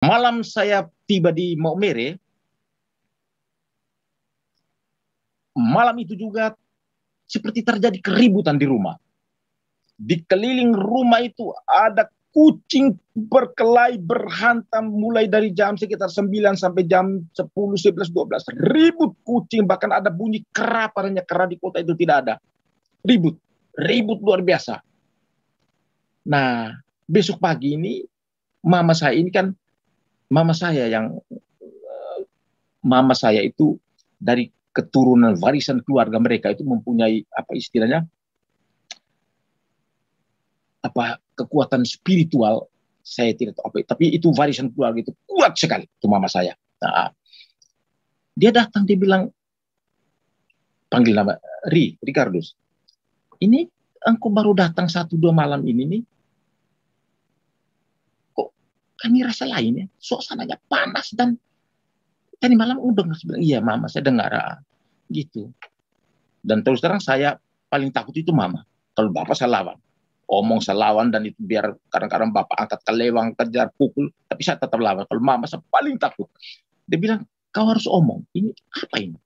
Malam saya tiba di Maumere, malam itu juga seperti terjadi keributan di rumah. Di keliling rumah itu ada kucing berkelahi berhantam mulai dari jam sekitar 9 sampai jam 10, 11, 12. Ribut kucing, bahkan ada bunyi kera, padanya kera di kota itu tidak ada. Ribut, ribut luar biasa. Nah, besok pagi ini mama saya ini kan mama saya yang mama saya itu dari keturunan warisan keluarga mereka itu mempunyai apa istilahnya apa kekuatan spiritual, saya tidak tahu apa, tapi itu warisan keluarga itu kuat sekali itu mama saya. Nah, dia datang, dia bilang, panggil nama Ricardus, ini engkau baru datang 1-2 malam ini nih, kok kami rasa lain ya, suasananya panas dan tadi malam udah bilang, iya mama saya dengar gitu. Dan terus terang saya paling takut itu mama. Kalau bapak saya lawan, omong saya lawan, dan itu biar kadang-kadang bapak angkat kelewang, kejar, pukul, tapi saya tetap lawan. Kalau mama saya paling takut. Dia bilang, kau harus omong, ini apa ini?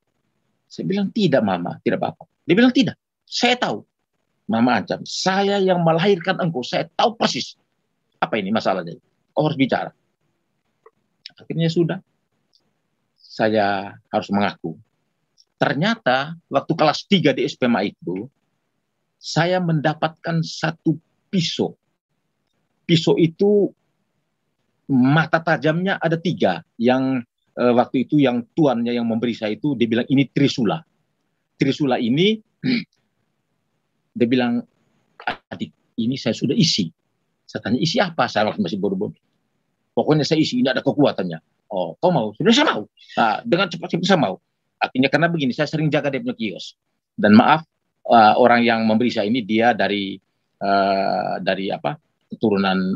Saya bilang, tidak mama, tidak bapak. Dia bilang, tidak, saya tahu. Mama ancam, saya yang melahirkan engkau, saya tahu persis apa ini masalahnya. Kau harus bicara. Akhirnya sudah, saya harus mengaku. Ternyata waktu kelas 3 di SPMA itu, saya mendapatkan satu pisau. Pisau itu mata tajamnya ada 3. Yang waktu itu yang tuannya yang memberi saya itu, dia bilang ini trisula. Trisula ini, dia bilang, adik, ini saya sudah isi. Saya tanya, isi apa? Saya waktu masih bodoh-bodoh. Pokoknya saya isi, ini ada kekuatannya. Oh, kau mau? Sudah, saya mau. Nah, dengan cepat-cepat saya mau. Akhirnya karena begini, saya sering jaga dia punya kios. Dan maaf, orang yang memberi saya ini dia dari apa keturunan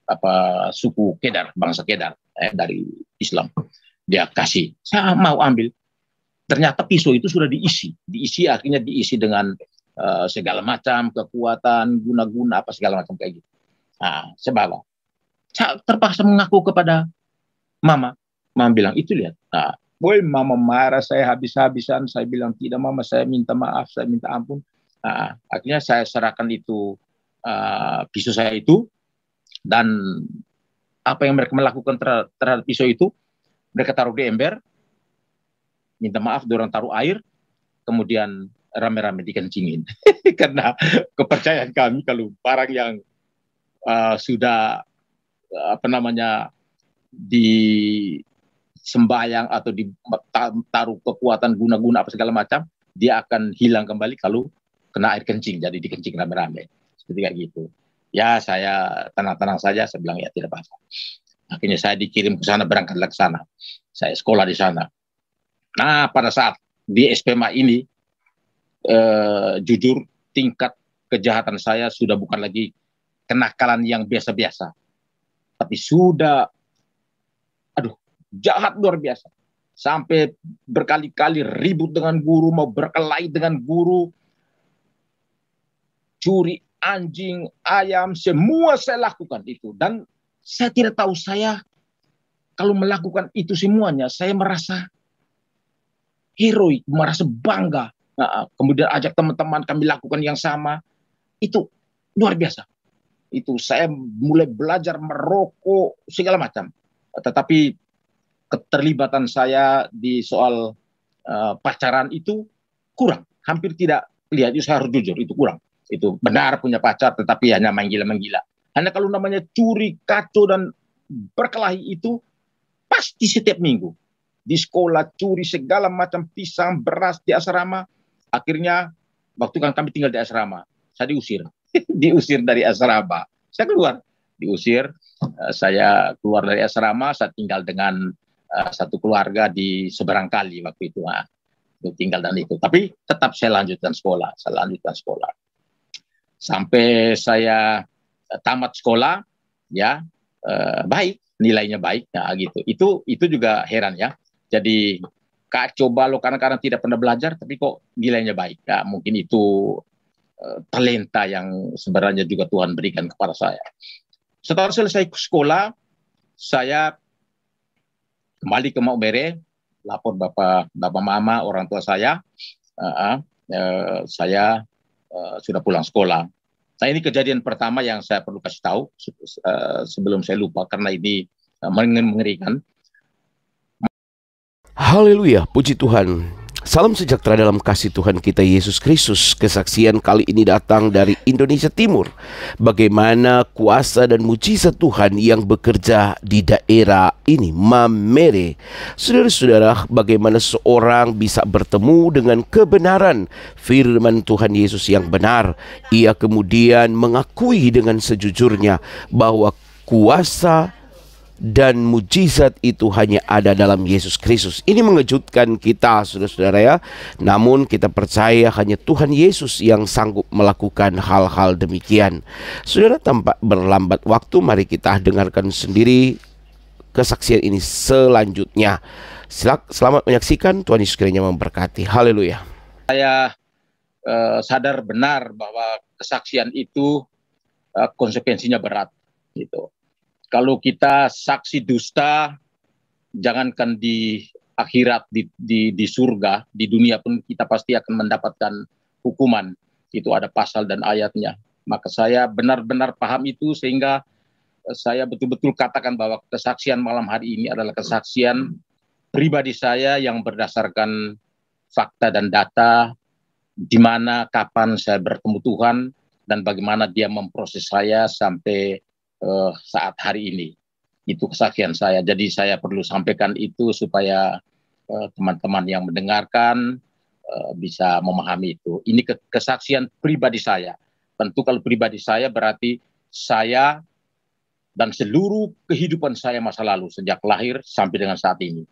apa suku Kedar, bangsa Kedar, dari Islam. Dia kasih, saya mau ambil. Ternyata pisau itu sudah diisi akhirnya diisi dengan segala macam kekuatan, guna-guna apa segala macam kayak gitu. Nah, saya bawa. Saya terpaksa mengaku kepada mama. Mama bilang, itu lihat. Nah, boy, mama marah saya habis-habisan. Saya bilang, tidak mama, saya minta maaf, saya minta ampun. Nah, akhirnya saya serahkan itu pisau saya itu, dan apa yang mereka melakukan terhadap pisau itu, mereka taruh di ember, minta maaf, dorang taruh air, kemudian rame-rame dikencingin. Karena kepercayaan kami kalau barang yang sudah apa namanya disembayang atau ditaruh kekuatan guna-guna apa segala macam, dia akan hilang kembali kalau kena air kencing, jadi dikencing rame-rame. Seperti kayak gitu. Ya saya tenang-tenang saja, saya bilang ya tidak apa-apa. Akhirnya saya dikirim ke sana, berangkatlah ke sana. Saya sekolah di sana. Nah, pada saat di SPMA ini, jujur tingkat kejahatan saya sudah bukan lagi kenakalan yang biasa-biasa, tapi sudah, aduh, jahat luar biasa. Sampai berkali-kali ribut dengan guru, mau berkelahi dengan guru, curi anjing, ayam, semua saya lakukan itu. Dan saya tidak tahu, saya kalau melakukan itu semuanya, saya merasa heroik, merasa bangga. Nah, kemudian ajak teman-teman kami lakukan yang sama. Itu luar biasa. Itu saya mulai belajar merokok segala macam. Tetapi keterlibatan saya di soal pacaran itu kurang, hampir tidak lihat. Itu saya harus jujur, itu kurang. Itu benar punya pacar, tetapi hanya menggila-menggila. Hanya kalau namanya curi, kacau, dan berkelahi itu pasti setiap minggu. Di sekolah curi segala macam, pisang, beras di asrama. Akhirnya waktu kan kami tinggal di asrama, saya diusir. Diusir dari asrama. Saya keluar, diusir. Saya keluar dari asrama, saya tinggal dengan satu keluarga di seberang kali waktu itu. Tinggal dan itu. Tapi tetap saya lanjutkan sekolah. Saya lanjutkan sekolah. Sampai saya tamat sekolah, ya baik, nilainya baik, nah gitu. Itu juga heran ya. Jadi coba lo kadang-kadang tidak pernah belajar, tapi kok nilainya baik. Ya, mungkin itu talenta yang sebenarnya juga Tuhan berikan kepada saya. Setelah selesai sekolah, saya kembali ke Maumere, lapor bapak mama, orang tua saya, saya sudah pulang sekolah. Nah, ini kejadian pertama yang saya perlu kasih tahu sebelum saya lupa, karena ini mengerikan. Haleluya, puji Tuhan. Salam sejahtera dalam kasih Tuhan kita Yesus Kristus. Kesaksian kali ini datang dari Indonesia Timur. Bagaimana kuasa dan mujizat Tuhan yang bekerja di daerah ini, Maumere. Saudara-saudara, bagaimana seorang bisa bertemu dengan kebenaran firman Tuhan Yesus yang benar. Ia kemudian mengakui dengan sejujurnya bahwa kuasa dan mujizat itu hanya ada dalam Yesus Kristus. Ini mengejutkan kita, saudara-saudara ya. Namun kita percaya hanya Tuhan Yesus yang sanggup melakukan hal-hal demikian. Saudara, tanpa berlambat waktu, mari kita dengarkan sendiri kesaksian ini selanjutnya. Selamat menyaksikan. Tuhan Yesus kiranya memberkati. Haleluya. Saya sadar benar bahwa kesaksian itu konsekuensinya berat, gitu. Kalau kita saksi dusta, jangankan di akhirat, di surga, di dunia pun kita pasti akan mendapatkan hukuman. Itu ada pasal dan ayatnya. Maka saya benar-benar paham itu, sehingga saya betul-betul katakan bahwa kesaksian malam hari ini adalah kesaksian pribadi saya yang berdasarkan fakta dan data, di mana, kapan saya bertemu Tuhan, dan bagaimana Dia memproses saya sampai saat hari ini. Itu kesaksian saya. Jadi saya perlu sampaikan itu supaya teman-teman yang mendengarkan bisa memahami itu. Ini kesaksian pribadi saya. Tentu kalau pribadi saya berarti saya dan seluruh kehidupan saya masa lalu sejak lahir sampai dengan saat ini.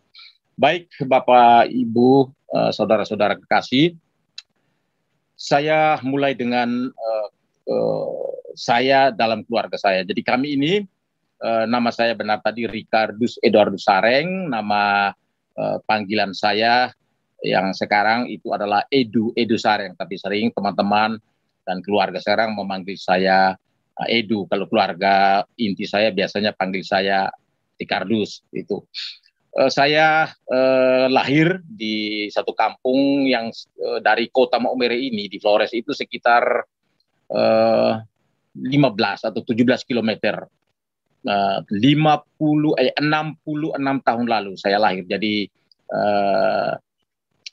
Baik Bapak, Ibu, saudara-saudara kekasih, saya mulai dengan saya dalam keluarga saya. Jadi kami ini, nama saya benar tadi Ricardus Eduardus Sareng, nama panggilan saya yang sekarang itu adalah Edu Sareng, tapi sering teman-teman dan keluarga sekarang memanggil saya Edu. Kalau keluarga inti saya biasanya panggil saya Ricardus. Itu. Saya lahir di satu kampung yang dari kota Maumere ini, di Flores itu sekitar 15 atau 17 kilometer. 66 tahun lalu saya lahir. Jadi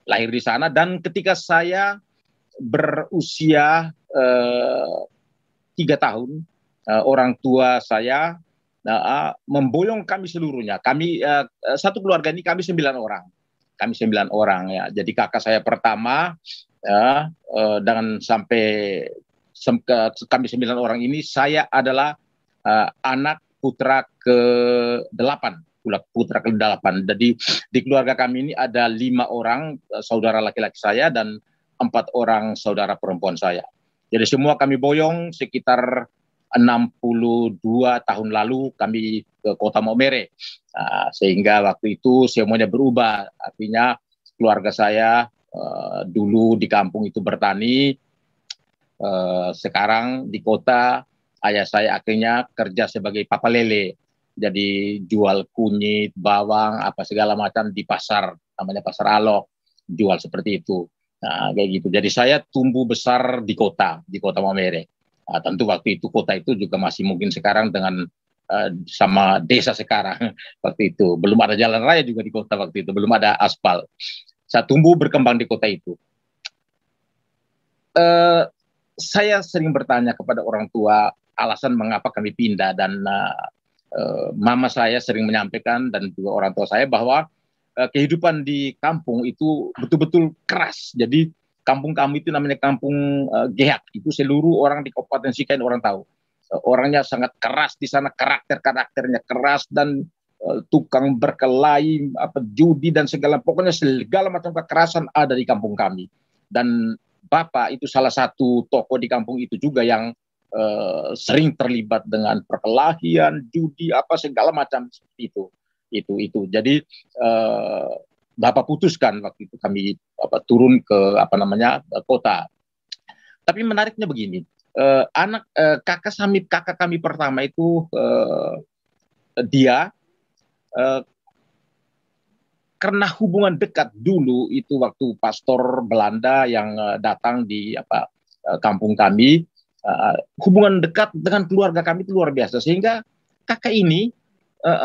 lahir di sana, dan ketika saya berusia 3 tahun, orang tua saya memboyong kami seluruhnya. Kami satu keluarga ini kami 9 orang. Kami 9 orang ya. Jadi kakak saya pertama ya, dengan sampai kami 9 orang ini, saya adalah anak putra ke-8. Jadi di keluarga kami ini ada 5 orang saudara laki-laki saya dan 4 orang saudara perempuan saya. Jadi semua kami boyong sekitar 62 tahun lalu kami ke kota Maumere. Sehingga waktu itu semuanya berubah. Artinya keluarga saya dulu di kampung itu bertani, sekarang di kota ayah saya akhirnya kerja sebagai papa lele. Jadi jual kunyit, bawang, apa segala macam di pasar, namanya Pasar Alok, jual seperti itu. Nah, kayak gitu. Jadi saya tumbuh besar di kota Maumere. Tentu waktu itu kota itu juga masih mungkin sekarang dengan sama desa sekarang. Waktu itu belum ada jalan raya juga di kota waktu itu, belum ada aspal. Saya tumbuh berkembang di kota itu. Saya sering bertanya kepada orang tua alasan mengapa kami pindah, dan mama saya sering menyampaikan dan juga orang tua saya bahwa kehidupan di kampung itu betul-betul keras. Jadi kampung kami itu namanya kampung Geak. Itu seluruh orang di Kabupaten Sikain orang tahu. Orangnya sangat keras di sana, karakternya keras, dan tukang berkelahi, judi dan pokoknya segala macam kekerasan ada di kampung kami. Dan Bapak itu salah satu tokoh di kampung itu juga yang sering terlibat dengan perkelahian, judi, segala macam seperti itu. Jadi Bapak putuskan waktu itu kami turun ke kota. Tapi menariknya begini, kakak kami pertama itu dia eh, karena hubungan dekat dulu itu waktu pastor Belanda yang datang di kampung kami, hubungan dekat dengan keluarga kami itu luar biasa, sehingga kakak ini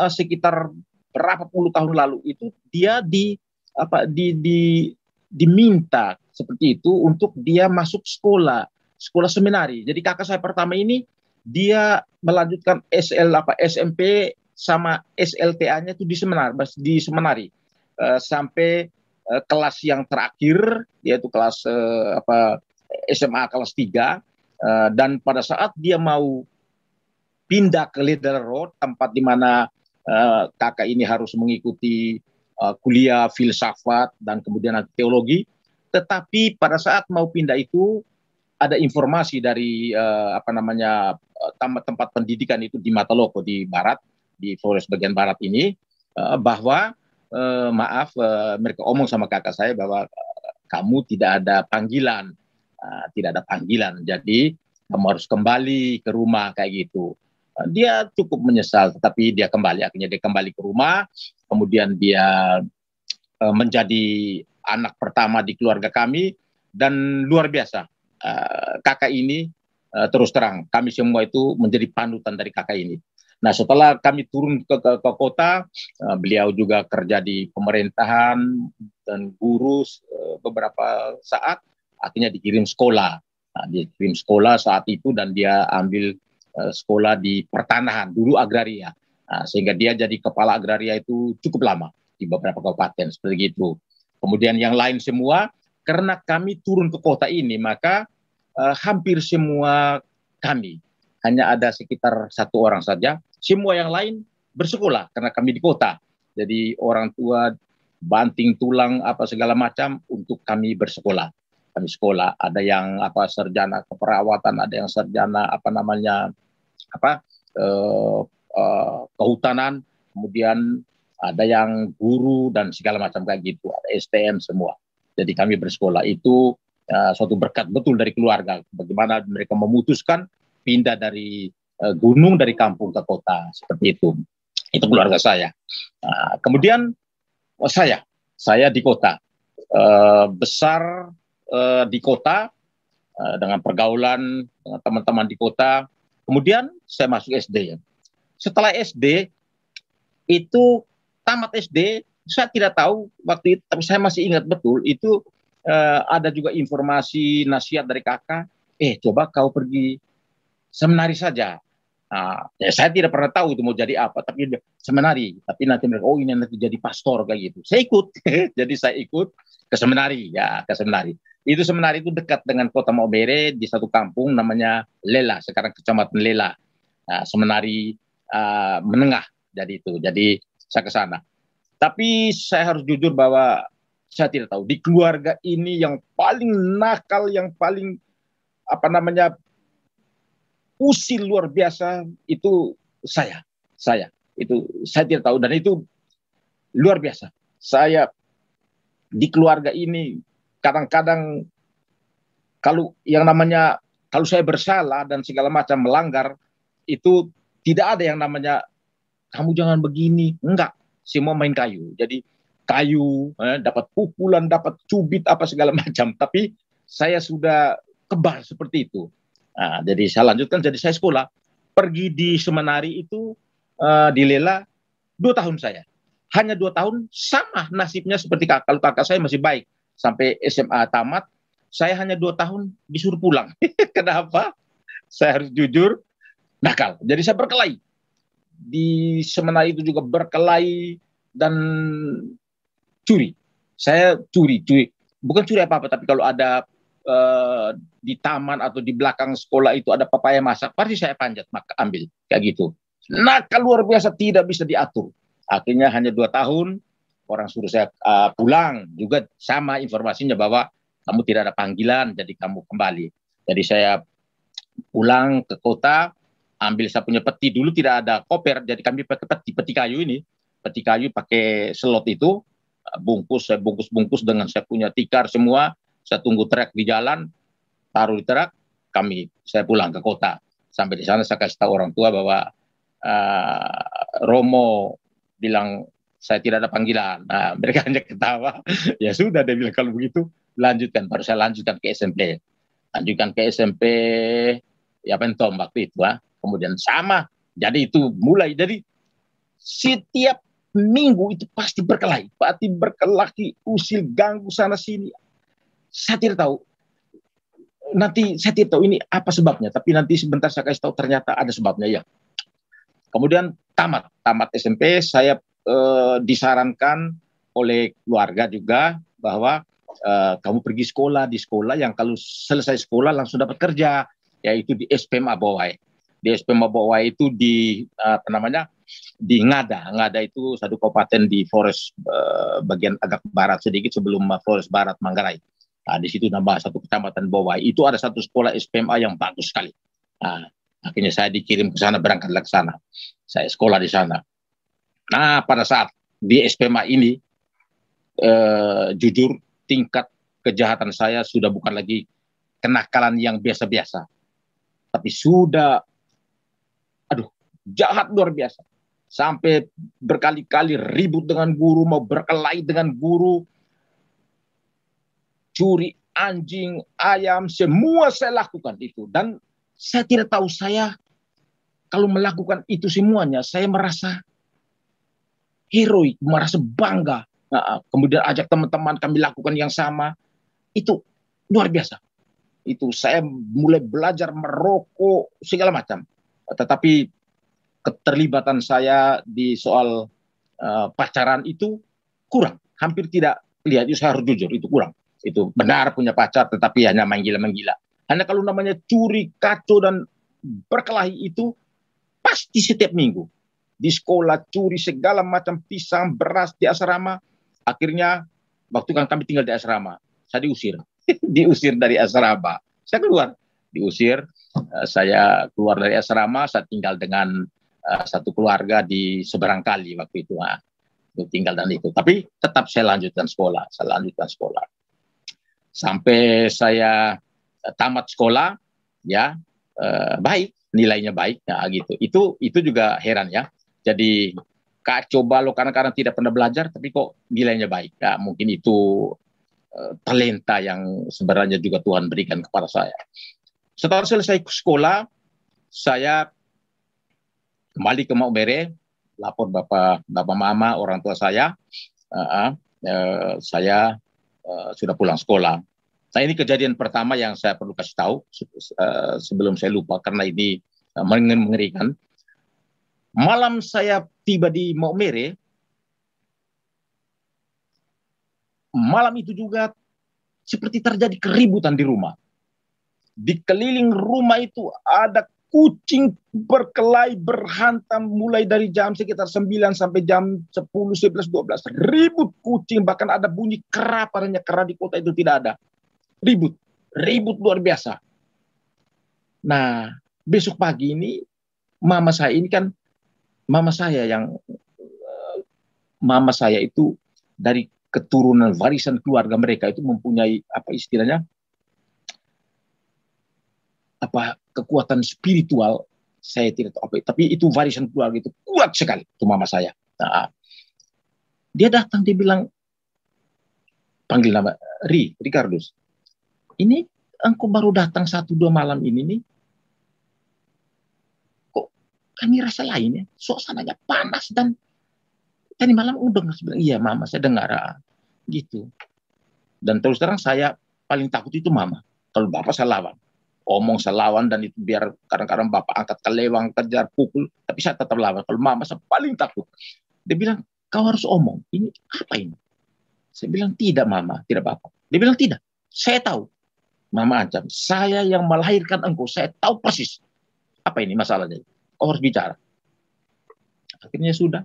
sekitar berapa puluh tahun lalu itu dia diminta seperti itu untuk dia masuk sekolah seminari. Jadi kakak saya pertama ini dia melanjutkan SMP sama SLTA-nya itu di seminari sampai kelas yang terakhir, yaitu kelas SMA kelas 3. Dan pada saat dia mau pindah ke Leder Road, tempat di mana kakak ini harus mengikuti kuliah filsafat dan kemudian teologi, tetapi pada saat mau pindah itu ada informasi dari tempat pendidikan itu di Mataloko di barat, di Flores bagian barat ini, bahwa mereka omong sama kakak saya bahwa kamu tidak ada panggilan, jadi kamu harus kembali ke rumah kayak gitu. Dia cukup menyesal, tetapi dia kembali, akhirnya dia kembali ke rumah, kemudian dia menjadi anak pertama di keluarga kami, dan luar biasa kakak ini, terus terang kami semua itu menjadi panutan dari kakak ini. Nah, setelah kami turun ke kota, beliau juga kerja di pemerintahan dan guru beberapa saat, akhirnya dikirim sekolah. Nah, dikirim sekolah saat itu dan dia ambil sekolah di pertanahan, dulu agraria. Nah, sehingga dia jadi kepala agraria itu cukup lama di beberapa kabupaten seperti itu. Kemudian yang lain semua, karena kami turun ke kota ini, maka hampir semua kami, hanya ada sekitar satu orang saja. Semua yang lain bersekolah karena kami di kota. Jadi orang tua banting tulang apa segala macam untuk kami bersekolah. Kami sekolah, ada yang sarjana keperawatan, ada yang sarjana kehutanan, kemudian ada yang guru dan segala macam kayak gitu, ada STM semua. Jadi kami bersekolah itu suatu berkat betul dari keluarga. Bagaimana mereka memutuskan pindah dari gunung, dari kampung ke kota, seperti itu. Itu keluarga saya. Kemudian saya di kota, besar di kota, dengan pergaulan dengan teman-teman di kota. Kemudian saya masuk SD. Setelah SD itu tamat SD, saya tidak tahu waktu itu, tapi saya masih ingat betul itu ada juga informasi nasihat dari kakak, coba kau pergi seminari saja. Nah, saya tidak pernah tahu itu mau jadi apa, tapi seminari. Tapi nanti mereka, ini nanti jadi pastor kayak gitu. Saya ikut, jadi saya ikut ke seminari, ke seminari. Itu seminari itu dekat dengan kota Maumere di satu kampung namanya Lela, sekarang kecamatan Lela. Nah, seminari menengah jadi itu. Jadi saya ke sana. Tapi saya harus jujur bahwa saya tidak tahu di keluarga ini yang paling nakal, yang paling usil luar biasa itu saya itu saya tidak tahu, dan itu luar biasa. Saya di keluarga ini kadang-kadang kalau saya bersalah dan segala macam melanggar, itu tidak ada yang namanya kamu jangan begini, enggak, semua main kayu. Jadi kayu, dapat pukulan, dapat cubit apa segala macam, tapi saya sudah kebal seperti itu. Nah, jadi saya lanjutkan, jadi saya sekolah. Pergi di seminari itu di Lela 2 tahun saya. Hanya 2 tahun, sama nasibnya seperti kakak. Kalau kakak saya masih baik, sampai SMA tamat, saya hanya 2 tahun disuruh pulang. Kenapa? Saya harus jujur, nakal. Jadi saya berkelahi. Di seminari itu juga berkelahi dan curi. Saya curi. Bukan curi apa-apa, tapi kalau ada di taman atau di belakang sekolah itu ada papaya masak, pasti saya panjat, maka ambil kayak gitu. Nakal luar biasa, tidak bisa diatur. Akhirnya hanya 2 tahun, orang suruh saya pulang, juga sama informasinya bahwa kamu tidak ada panggilan, jadi kamu kembali. Jadi saya pulang ke kota, ambil saya punya peti, dulu tidak ada koper, jadi kami pakai peti kayu ini, peti kayu pakai selot itu, saya bungkus dengan saya punya tikar semua. Saya tunggu truk di jalan, taruh di truk, saya pulang ke kota. Sampai di sana saya kasih tahu orang tua bahwa Romo bilang saya tidak ada panggilan. Nah, mereka hanya ketawa. Ya sudah, dia bilang kalau begitu lanjutkan. Baru saya lanjutkan ke SMP. Lanjutkan ke SMP ya Pentom waktu itu. Kemudian sama. Jadi itu mulai dari setiap minggu itu pasti berkelahi. Pasti berkelahi, usil, ganggu sana sini. Saya tidak tahu. Nanti saya tidak tahu ini apa sebabnya. Tapi nanti sebentar saya kasih tahu ternyata ada sebabnya ya. Kemudian tamat SMP, saya disarankan oleh keluarga juga bahwa kamu pergi sekolah di sekolah yang kalau selesai sekolah langsung dapat kerja, yaitu di SPM Abowai. Di SPM Abowai itu di di Ngada. Ngada itu satu kabupaten di Flores bagian agak barat sedikit sebelum Flores Barat Manggarai. Nah, di situ nambah satu kecamatan Bowai. Itu ada satu sekolah SPMA yang bagus sekali. Nah, akhirnya saya dikirim ke sana, berangkatlah ke sana. Saya sekolah di sana. Nah, pada saat di SPMA ini, jujur tingkat kejahatan saya sudah bukan lagi kenakalan yang biasa-biasa. Tapi sudah, jahat luar biasa. Sampai berkali-kali ribut dengan guru, mau berkelahi dengan guru, curi anjing, ayam, semua saya lakukan itu. Dan saya tidak tahu, saya kalau melakukan itu semuanya, saya merasa heroik, merasa bangga. Nah, kemudian ajak teman-teman kami lakukan yang sama. Itu luar biasa. Itu saya mulai belajar merokok, segala macam. Tetapi keterlibatan saya di soal pacaran itu kurang. Hampir tidak lihat, itu saya harus jujur, itu kurang. Itu benar punya pacar, tetapi hanya menggila-menggila. Hanya kalau namanya curi, kacau, dan berkelahi itu pasti setiap minggu. Di sekolah curi segala macam pisang, beras di asrama. Akhirnya waktu kan kami tinggal di asrama, saya diusir. Diusir dari asrama. Saya keluar, diusir. Saya keluar dari asrama, saya tinggal dengan satu keluarga di seberang kali waktu itu. Tinggal dan itu. Tapi tetap saya lanjutkan sekolah. Sampai saya tamat sekolah, ya baik, nilainya baik, ya gitu. Itu juga heran ya. Jadi coba lo kadang-kadang tidak pernah belajar, tapi kok nilainya baik. Ya, mungkin itu talenta yang sebenarnya juga Tuhan berikan kepada saya. Setelah selesai sekolah, saya kembali ke Maumere, lapor bapak mama, orang tua saya. Saya sudah pulang sekolah. Nah, ini kejadian pertama yang saya perlu kasih tahu sebelum saya lupa, karena ini mengerikan. Malam saya tiba di Maumere, malam itu juga seperti terjadi keributan di rumah. Di keliling rumah itu ada kucing berkelahi, berhantam mulai dari jam sekitar 9 sampai jam 10, 11, 12. Ribut kucing, bahkan ada bunyi kera, padahal kera di kota itu tidak ada. Ribut luar biasa. Nah, besok pagi ini mama saya itu dari keturunan warisan keluarga mereka itu mempunyai apa istilahnya, kekuatan spiritual, saya tidak tahu apa, tapi itu warisan keluarga itu kuat sekali, itu mama saya. Nah, dia datang, dia bilang, panggil nama Ricardus, ini engkau baru datang 1-2 malam ini nih, kok kami rasa lain ya, suasananya panas, dan tadi malam udah bilang, iya mama saya dengar gitu. Dan terus terang saya paling takut itu mama. Kalau bapak saya lawan, omong saya lawan, dan itu biar kadang-kadang bapak angkat kelewang, kejar, pukul, tapi saya tetap lawan. Kalau mama saya paling takut. Dia bilang, kau harus omong, ini apa ini? Saya bilang, tidak mama, tidak bapak. Dia bilang, tidak, saya tahu. Mama ancam, saya yang melahirkan engkau, saya tahu persis apa ini masalahnya. Kau harus bicara. Akhirnya sudah,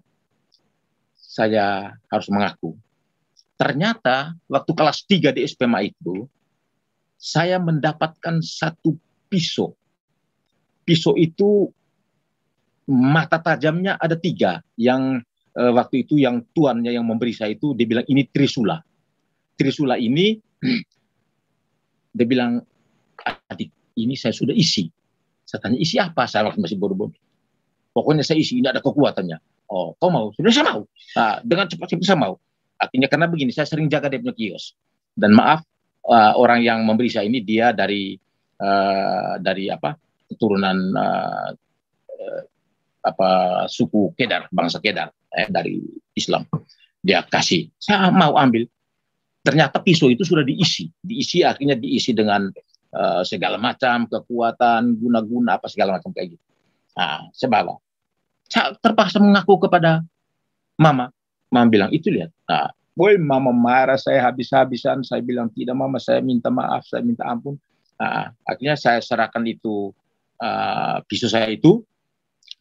saya harus mengaku. Ternyata waktu kelas 3 di SPMA itu, saya mendapatkan satu pisau. Pisau itu mata tajamnya ada 3. Yang waktu itu yang tuannya yang memberi saya itu, dia bilang ini Trisula. Trisula ini, dia bilang, adik, ini saya sudah isi. Saya tanya, isi apa? Saya waktu masih bodoh-bodoh. Pokoknya saya isi, ini ada kekuatannya. Oh, kau mau? Sudah, saya mau. Nah, dengan cepat-cepat saya mau. Artinya karena begini, saya sering jaga dia punya kios. Dan maaf, orang yang memberi saya ini dia dari apa keturunan apa suku Kedar, bangsa Kedar, dari Islam. Dia kasih, saya mau ambil. Ternyata pisau itu sudah diisi akhirnya diisi dengan segala macam kekuatan, guna-guna apa segala macam kayak gitu. Nah, saya bawa. Saya terpaksa mengaku kepada mama. Mama bilang, itu lihat. Nah, boy, mama marah saya habis-habisan. Saya bilang, tidak mama, saya minta maaf, saya minta ampun. Nah, akhirnya saya serahkan itu pisau saya itu.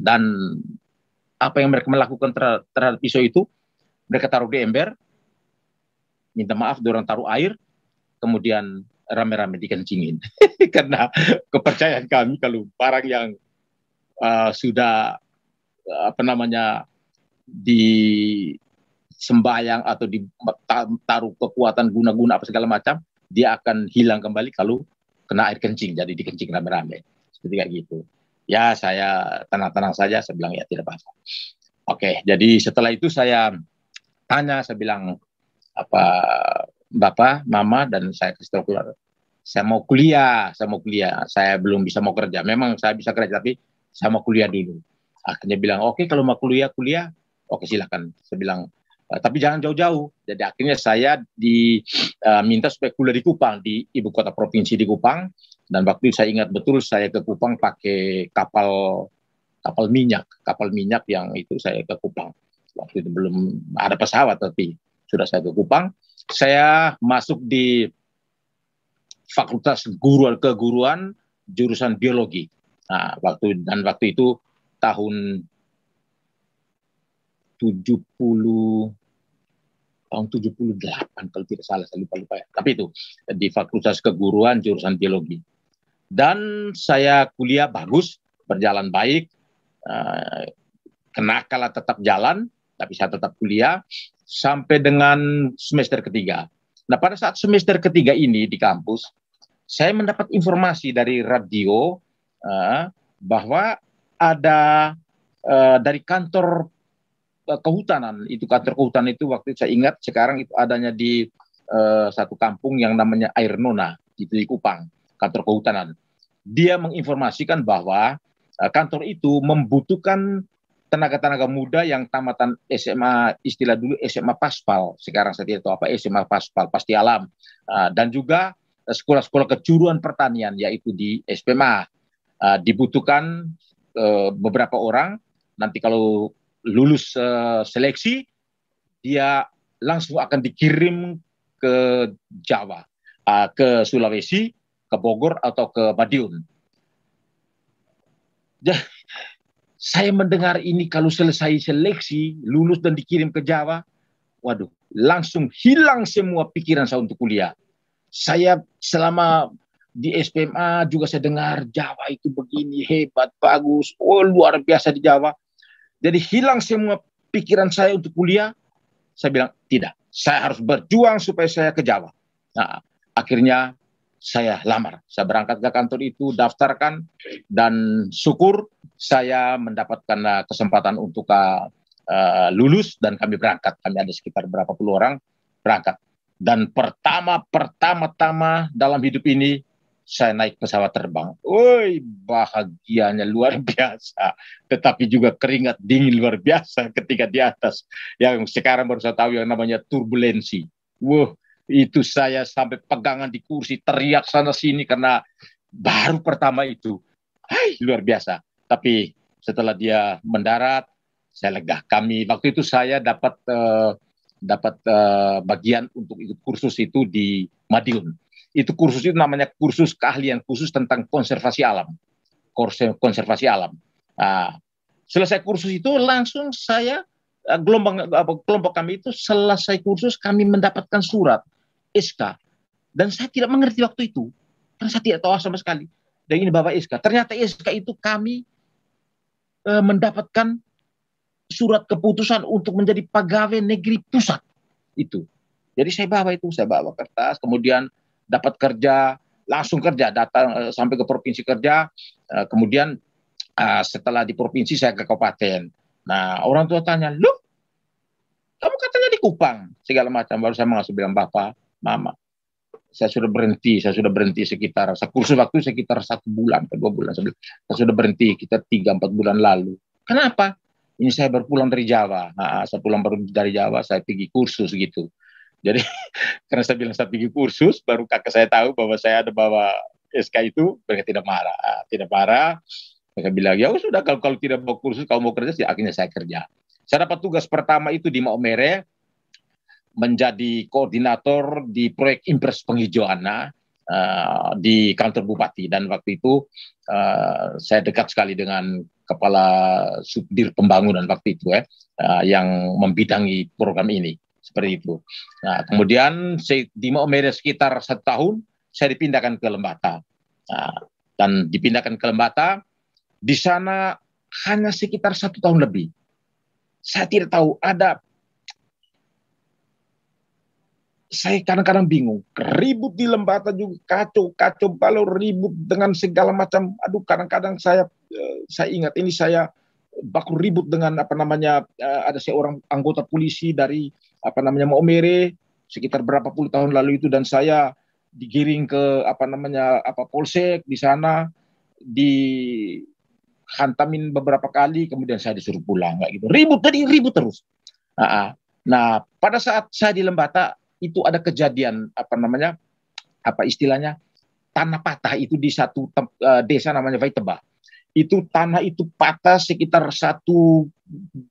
Dan apa yang mereka melakukan terhadap pisau itu, mereka taruh di ember, minta maaf, dorang taruh air, kemudian rame-rame dikencingin. Karena kepercayaan kami kalau barang yang sudah apa namanya disembayang atau ditaruh kekuatan guna-guna apa segala macam, dia akan hilang kembali kalau kena air kencing, jadi dikencing rame-rame. Seperti kayak gitu. Ya saya tenang-tenang saja, saya bilang ya tidak apa-apa. Oke, jadi setelah itu saya tanya, saya bilang apa Bapak, Mama, dan saya kasih tahu, saya mau kuliah, saya belum bisa mau kerja. Memang saya bisa kerja, tapi saya mau kuliah dulu. Akhirnya bilang, oke, kalau mau kuliah, oke silakan. Saya bilang, tapi jangan jauh-jauh. Jadi akhirnya saya diminta supaya kuliah di Kupang, di ibu kota provinsi di Kupang. Dan waktu itu saya ingat betul, saya ke Kupang pakai kapal minyak yang itu saya ke Kupang. Waktu itu belum ada pesawat, tapi sudah saya ke Kupang. Saya masuk di Fakultas Keguruan jurusan biologi. Nah, waktu itu tahun 78 kalau tidak salah, saya lupa ya. Tapi itu di Fakultas Keguruan jurusan biologi. Dan saya kuliah bagus, berjalan baik. Kenakalan tetap jalan, tapi saya tetap kuliah sampai dengan semester ketiga. Nah, pada saat semester ketiga ini di kampus, saya mendapat informasi dari radio bahwa ada dari kantor kehutanan, kantor kehutanan itu waktu itu saya ingat, sekarang itu adanya di satu kampung yang namanya Air Nona, itu di Kupang, kantor kehutanan. Dia menginformasikan bahwa kantor itu membutuhkan tenaga-tenaga muda yang tamatan SMA, istilah dulu SMA Paspal, sekarang saya tidak tahu apa SMA Paspal, pasti alam, dan juga sekolah-sekolah kejuruan pertanian, yaitu di SPMA. Dibutuhkan beberapa orang, nanti kalau lulus seleksi, dia langsung akan dikirim ke Jawa, ke Sulawesi, ke Bogor, atau ke Madiun. Saya mendengar ini kalau selesai seleksi, lulus dan dikirim ke Jawa, waduh, langsung hilang semua pikiran saya untuk kuliah. Saya selama di SPMA juga saya dengar Jawa itu begini, hebat, bagus, oh luar biasa di Jawa. Jadi hilang semua pikiran saya untuk kuliah. Saya bilang, tidak, saya harus berjuang supaya saya ke Jawa. Nah, akhirnya saya lamar. Saya berangkat ke kantor itu, daftarkan, dan syukur saya mendapatkan kesempatan untuk lulus, dan kami berangkat. Kami ada sekitar berapa puluh orang berangkat. Dan pertama-tama dalam hidup ini, saya naik pesawat terbang. Woi, bahagianya luar biasa. Tetapi juga keringat dingin luar biasa ketika di atas. Yang sekarang baru saya tahu yang namanya turbulensi. Wah, itu saya sampai pegangan di kursi, teriak sana sini karena baru pertama itu. Hai, luar biasa. Tapi setelah dia mendarat, saya lega. Waktu itu saya dapat bagian untuk ikut kursus itu di Madiun. Itu kursus itu namanya kursus keahlian khusus tentang konservasi alam. Konservasi alam. Nah, selesai kursus itu langsung saya kelompok kami itu selesai kursus kami mendapatkan surat SK, dan saya tidak mengerti waktu itu karena saya tidak tahu sama sekali. Dan ini Bapak SK. Ternyata SK itu kami mendapatkan surat keputusan untuk menjadi pegawai negeri pusat itu. Jadi saya bawa kertas, kemudian dapat kerja langsung kerja, datang sampai ke provinsi kerja, kemudian setelah di provinsi saya ke kabupaten. Nah, orang tua tanya, "Lu, kamu katanya di Kupang," segala macam. Baru saya langsung bilang, "Bapak, Mama, saya sudah berhenti sekitar, kursus waktu sekitar 1 bulan ke 2 bulan. Saya sudah berhenti kita 3-4 bulan lalu. Kenapa? Ini saya baru pulang dari Jawa. Nah, saya pulang baru dari Jawa, saya pergi kursus gitu. Jadi karena saya bilang saya pergi kursus, baru kakak saya tahu bahwa saya ada bawa SK itu, mereka tidak marah. Tidak marah. Mereka bilang, ya sudah kalau tidak mau kursus, kalau mau kerja, akhirnya saya kerja. Saya dapat tugas pertama itu di Maumere, menjadi koordinator di proyek Impres Penghijauan di kantor bupati. Dan waktu itu saya dekat sekali dengan kepala subdir pembangunan waktu itu yang membidangi program ini. Seperti itu. Nah, kemudian di Maumere sekitar 1 tahun, saya dipindahkan ke Lembata. Dan dipindahkan ke Lembata, di sana hanya sekitar 1 tahun lebih. Saya tidak tahu, saya kadang-kadang bingung. Ribut di Lembata juga kacau balau, ribut dengan segala macam. Aduh, kadang-kadang saya ingat ini saya baku ribut dengan ada seorang anggota polisi dari Maumere sekitar berapa puluh tahun lalu itu, dan saya digiring ke polsek di sana, dihantamin beberapa kali, kemudian saya disuruh pulang kayak gitu. Ribut terus. Nah, pada saat saya di Lembata itu ada kejadian istilahnya tanah patah itu di satu desa namanya Vaiteba. Itu tanah itu patah sekitar 1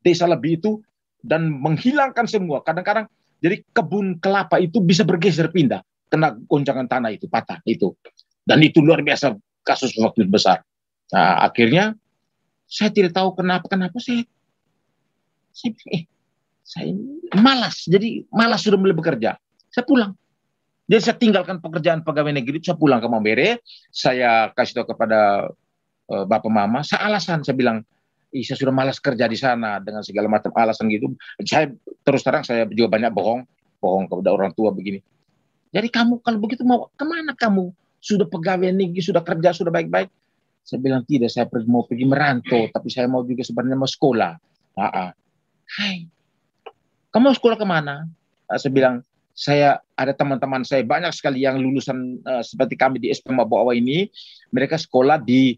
desa lebih itu dan menghilangkan semua. Kadang-kadang jadi kebun kelapa itu bisa bergeser pindah kena goncangan tanah itu patah itu. Dan itu luar biasa kasus waktu besar. Nah, akhirnya saya tidak tahu kenapa saya malas. Jadi malas sudah mulai bekerja. Saya pulang. Jadi saya tinggalkan pekerjaan pegawai negeri, saya pulang ke Maumere. Saya kasih tahu kepada Bapak Mama, saya bilang, saya sudah malas kerja di sana dengan segala macam alasan gitu. Saya terus terang saya juga banyak bohong kepada orang tua begini. Jadi kamu kalau begitu mau kemana kamu? Sudah pegawai negeri, sudah kerja, sudah baik-baik. Saya bilang tidak, saya mau pergi merantau, tapi saya mau juga sebenarnya mau sekolah. Hai, kamu mau sekolah kemana? Saya bilang, saya ada teman-teman saya banyak sekali yang lulusan seperti kami di SPM Bawah ini, mereka sekolah di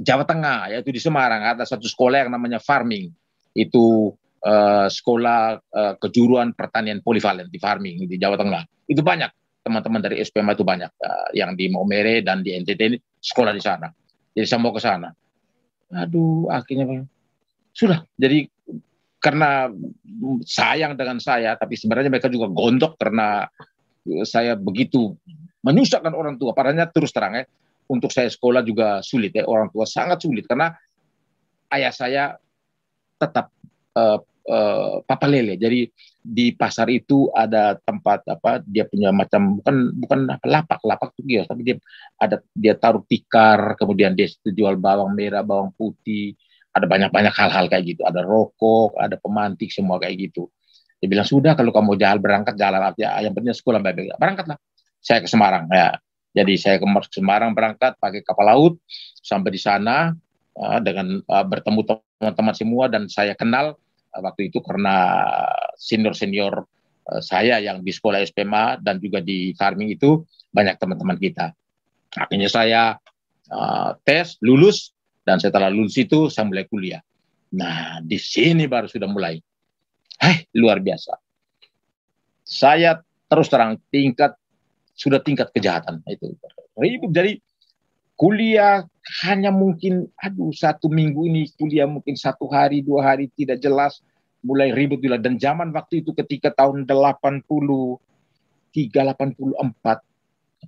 Jawa Tengah, yaitu di Semarang. Ada satu sekolah yang namanya Farming, itu sekolah kejuruan pertanian polivalen di Farming di Jawa Tengah. Itu banyak teman-teman dari SPM itu banyak yang di Maumere dan di NTT ini sekolah di sana. Jadi saya mau ke sana. Aduh, akhirnya sudah. Jadi karena sayang dengan saya, tapi sebenarnya mereka juga gondok karena saya begitu menyusahkan orang tua. Padahal terus terang untuk saya sekolah juga sulit orang tua sangat sulit karena ayah saya tetap papa lele. Jadi di pasar itu ada tempat dia punya macam bukan lapak tuh kios, tapi dia taruh tikar, kemudian dia jual bawang merah, bawang putih, ada banyak hal-hal kayak gitu, ada rokok, ada pemantik, semua kayak gitu. Dia bilang, sudah kalau kamu berangkat jalan aja, yang penting sekolah baik-baik. Berangkatlah. Saya ke Semarang ya. Jadi saya ke Semarang berangkat pakai kapal laut sampai di sana dengan bertemu teman-teman semua, dan saya kenal waktu itu karena senior saya yang di sekolah SPMA dan juga di Farming itu banyak teman-teman kita. Akhirnya saya tes, lulus, dan setelah lulus itu saya mulai kuliah. Nah, di sini baru sudah mulai. Luar biasa. Saya terus terang tingkat kejahatan itu. Jadi kuliah hanya mungkin 1 minggu ini kuliah mungkin 1 hari 2 hari tidak jelas, mulai ribut juga. Dan zaman waktu itu ketika tahun 83, 84,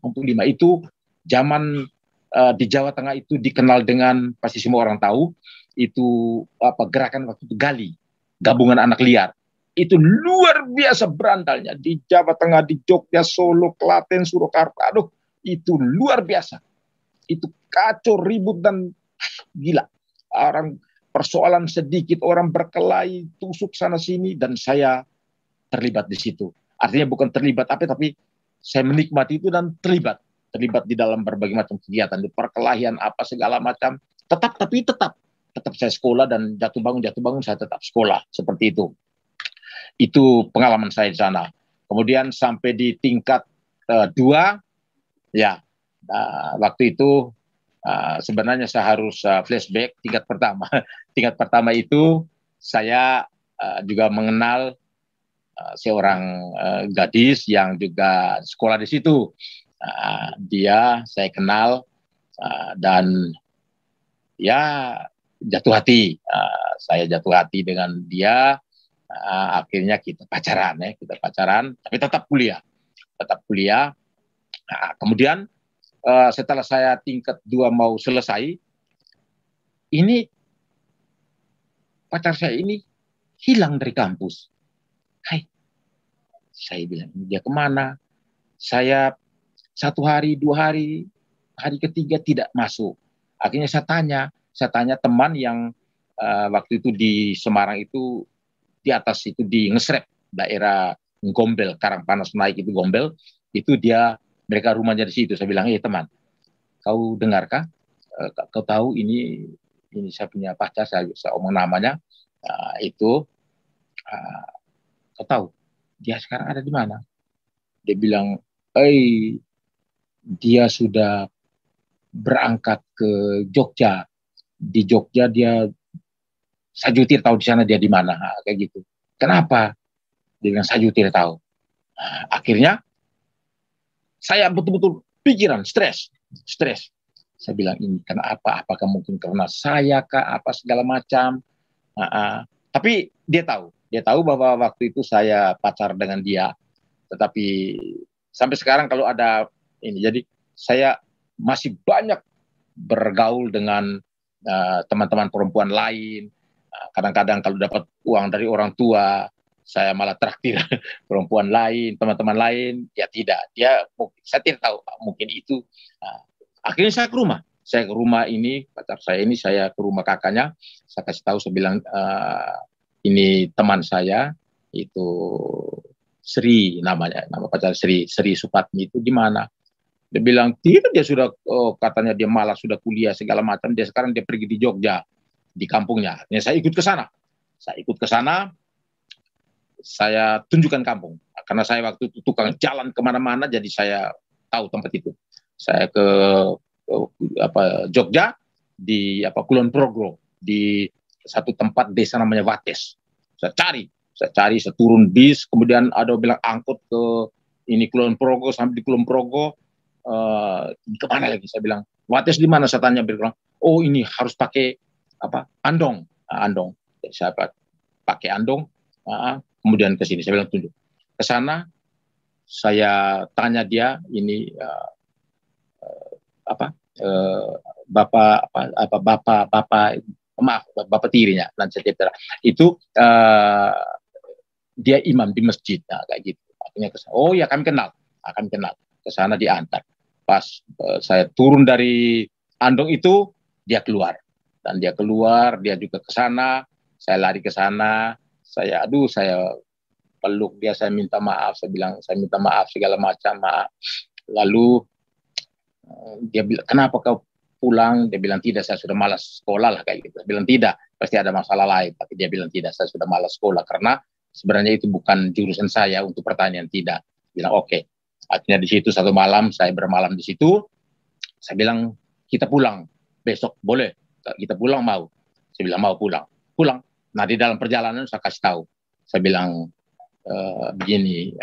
85 itu zaman di Jawa Tengah itu dikenal dengan, pasti semua orang tahu, itu gerakan waktu itu Gali, gabungan anak liar. Itu luar biasa berandalnya di Jawa Tengah, di Jogja, Solo, Klaten, Surakarta. Aduh, itu luar biasa. Itu kacau, ribut, dan gila. Orang persoalan sedikit, orang berkelahi, tusuk sana sini, dan saya terlibat di situ. Artinya bukan terlibat tapi saya menikmati itu dan terlibat. terlibat di dalam berbagai macam kegiatan, di perkelahian apa segala macam. Tetap saya sekolah, dan jatuh bangun saya tetap sekolah, seperti itu. Itu pengalaman saya di sana. Kemudian sampai di tingkat 2, ya, waktu itu sebenarnya saya harus flashback tingkat pertama. Tingkat pertama itu saya juga mengenal seorang gadis yang juga sekolah di situ. Dia saya kenal, dan ya jatuh hati. Saya jatuh hati dengan dia. Akhirnya kita pacaran, tapi tetap kuliah. Kemudian setelah saya tingkat 2 mau selesai, ini pacar saya ini hilang dari kampus. Hai, saya bilang, dia kemana? Saya 1 hari, 2 hari, hari ketiga tidak masuk. Akhirnya saya tanya teman yang waktu itu di Semarang itu, di atas itu di Ngesrep, daerah Gombel, Karangpanas naik itu Gombel, itu mereka rumahnya di situ. Saya bilang, teman, kau dengarkah? Kau tahu ini saya punya pacar, saya omong namanya, itu kau tahu dia sekarang ada di mana? Dia bilang, dia sudah berangkat ke Jogja. Di Jogja saya jutir tahu di sana dia di mana, kayak gitu. Kenapa? Dia bilang, saya jutir tahu. Akhirnya saya betul-betul pikiran, stres. Saya bilang, ini kenapa? Apakah mungkin karena saya kah? Apa segala macam. Tapi dia tahu bahwa waktu itu saya pacar dengan dia. Tetapi sampai sekarang kalau ada ini, jadi saya masih banyak bergaul dengan teman-teman perempuan lain. Kadang-kadang kalau dapat uang dari orang tua, saya malah traktir perempuan lain, teman-teman lain. Ya tidak, saya tidak tahu, mungkin itu. Akhirnya saya ke rumah ini, pacar saya ini, saya ke rumah kakaknya. Saya kasih tahu, saya bilang, ini teman saya, itu Sri namanya, nama pacar Sri Supatmi, itu di mana? Dia bilang, tidak, dia sudah, katanya dia malah sudah kuliah segala macam, sekarang dia pergi di Jogja, di kampungnya. Saya ikut ke sana, saya tunjukkan kampung, karena saya waktu itu tukang jalan kemana-mana, jadi saya tahu tempat itu. Saya ke Jogja, di Kulon Progo, di satu tempat desa namanya Wates. Saya cari, saya turun bis, kemudian ada bilang angkut ke ini Kulon Progo, sampai di Kulon Progo, kemana lagi? Saya bilang, Wates di mana? Saya tanya, bilang, oh ini harus pakai andong. Jadi saya pakai andong, kemudian ke sini. Saya bilang, tunjuk ke sana. Saya tanya dia, ini bapak tirinya, itu dia imam di masjid, kayak gitu. Akhirnya oh ya, kami kenal ke sana, diantar. Pas saya turun dari andong itu, dia keluar, dia juga ke sana. Saya lari ke sana, saya peluk dia, saya minta maaf, saya bilang saya minta maaf segala macam, maaf. Lalu dia bilang, kenapa kau pulang? Dia bilang, tidak, saya sudah malas sekolah lah, kayak gitu. Dia bilang, tidak, pasti ada masalah lain. Tapi dia bilang, tidak, saya sudah malas sekolah, karena sebenarnya itu bukan jurusan saya untuk pertanian. Tidak. Bilang, oke. Akhirnya di situ satu malam, saya bermalam di situ. Saya bilang, kita pulang besok, boleh? Kita pulang, mau? Saya bilang, mau pulang. Nah, di dalam perjalanan saya kasih tahu. Saya bilang, begini,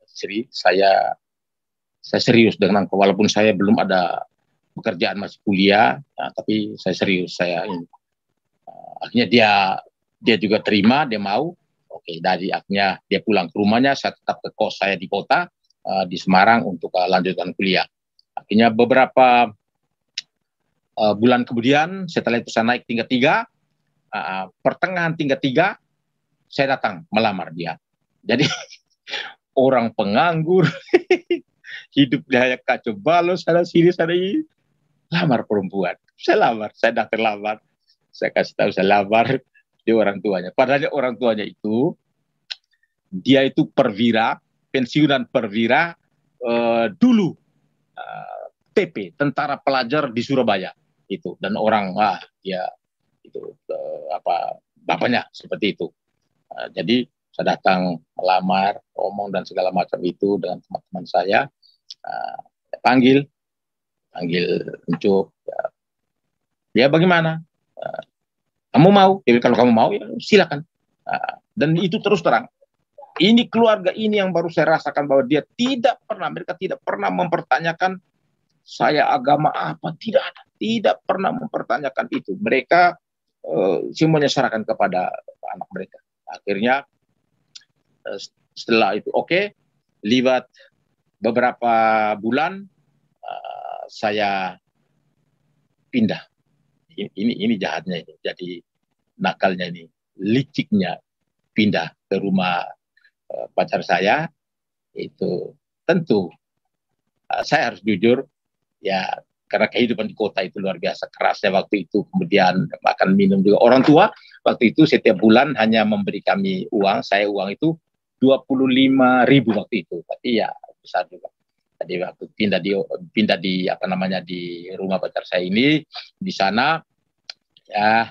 Sri, saya serius dengan, walaupun saya belum ada pekerjaan, masih kuliah, tapi saya serius. Akhirnya dia juga terima, dia mau. Oke, dari akhirnya dia pulang ke rumahnya, saya tetap ke kos saya di kota, di Semarang, untuk lanjutkan kuliah. Akhirnya beberapa bulan kemudian, setelah itu saya naik tingkat 3, pertengahan tingkat 3, saya datang melamar dia. Jadi orang penganggur, hidup dia kacau balau, sana sini, lamar perempuan. Saya datang lamar. Saya kasih tahu, saya lamar di orang tuanya. Padahal orang tuanya itu, dia itu perwira, pensiunan perwira dulu. PP, tentara pelajar di Surabaya itu, dan orang dia itu bapaknya seperti itu. Jadi saya datang melamar, omong dan segala macam itu dengan teman-teman saya, panggil Ucup, ya bagaimana? Kamu mau? Jadi kalau kamu mau ya silakan. Dan itu terus terang. Ini keluarga ini yang baru saya rasakan bahwa mereka tidak pernah mempertanyakan saya agama apa, tidak pernah mempertanyakan itu. Mereka semuanya serahkan kepada anak mereka. Akhirnya setelah itu lewat beberapa bulan saya pindah. Ini jahatnya ini. Jadi nakalnya ini, liciknya pindah ke rumah pacar saya. Itu tentu saya harus jujur ya, karena kehidupan di kota itu luar biasa kerasnya waktu itu. Kemudian makan minum juga. Orang tua waktu itu setiap bulan hanya memberi kami uang. Saya uang itu 25.000 waktu itu. Tapi ya besar juga. Jadi waktu pindah di di rumah pacar saya ini, di sana ya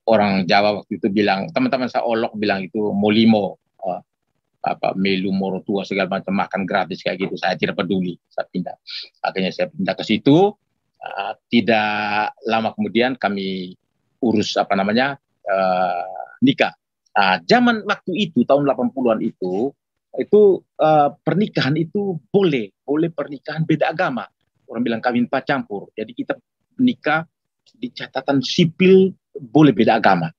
orang Jawa waktu itu bilang, teman-teman saya Olok bilang itu molimo, melu moro tua segala macam, makan gratis kayak gitu. Saya tidak peduli, saya pindah. Akhirnya saya pindah ke situ. Tidak lama kemudian kami urus nikah. Zaman waktu itu tahun 80-an itu pernikahan itu boleh pernikahan beda agama. Orang bilang kawin campur. Jadi kita nikah di catatan sipil boleh beda agama.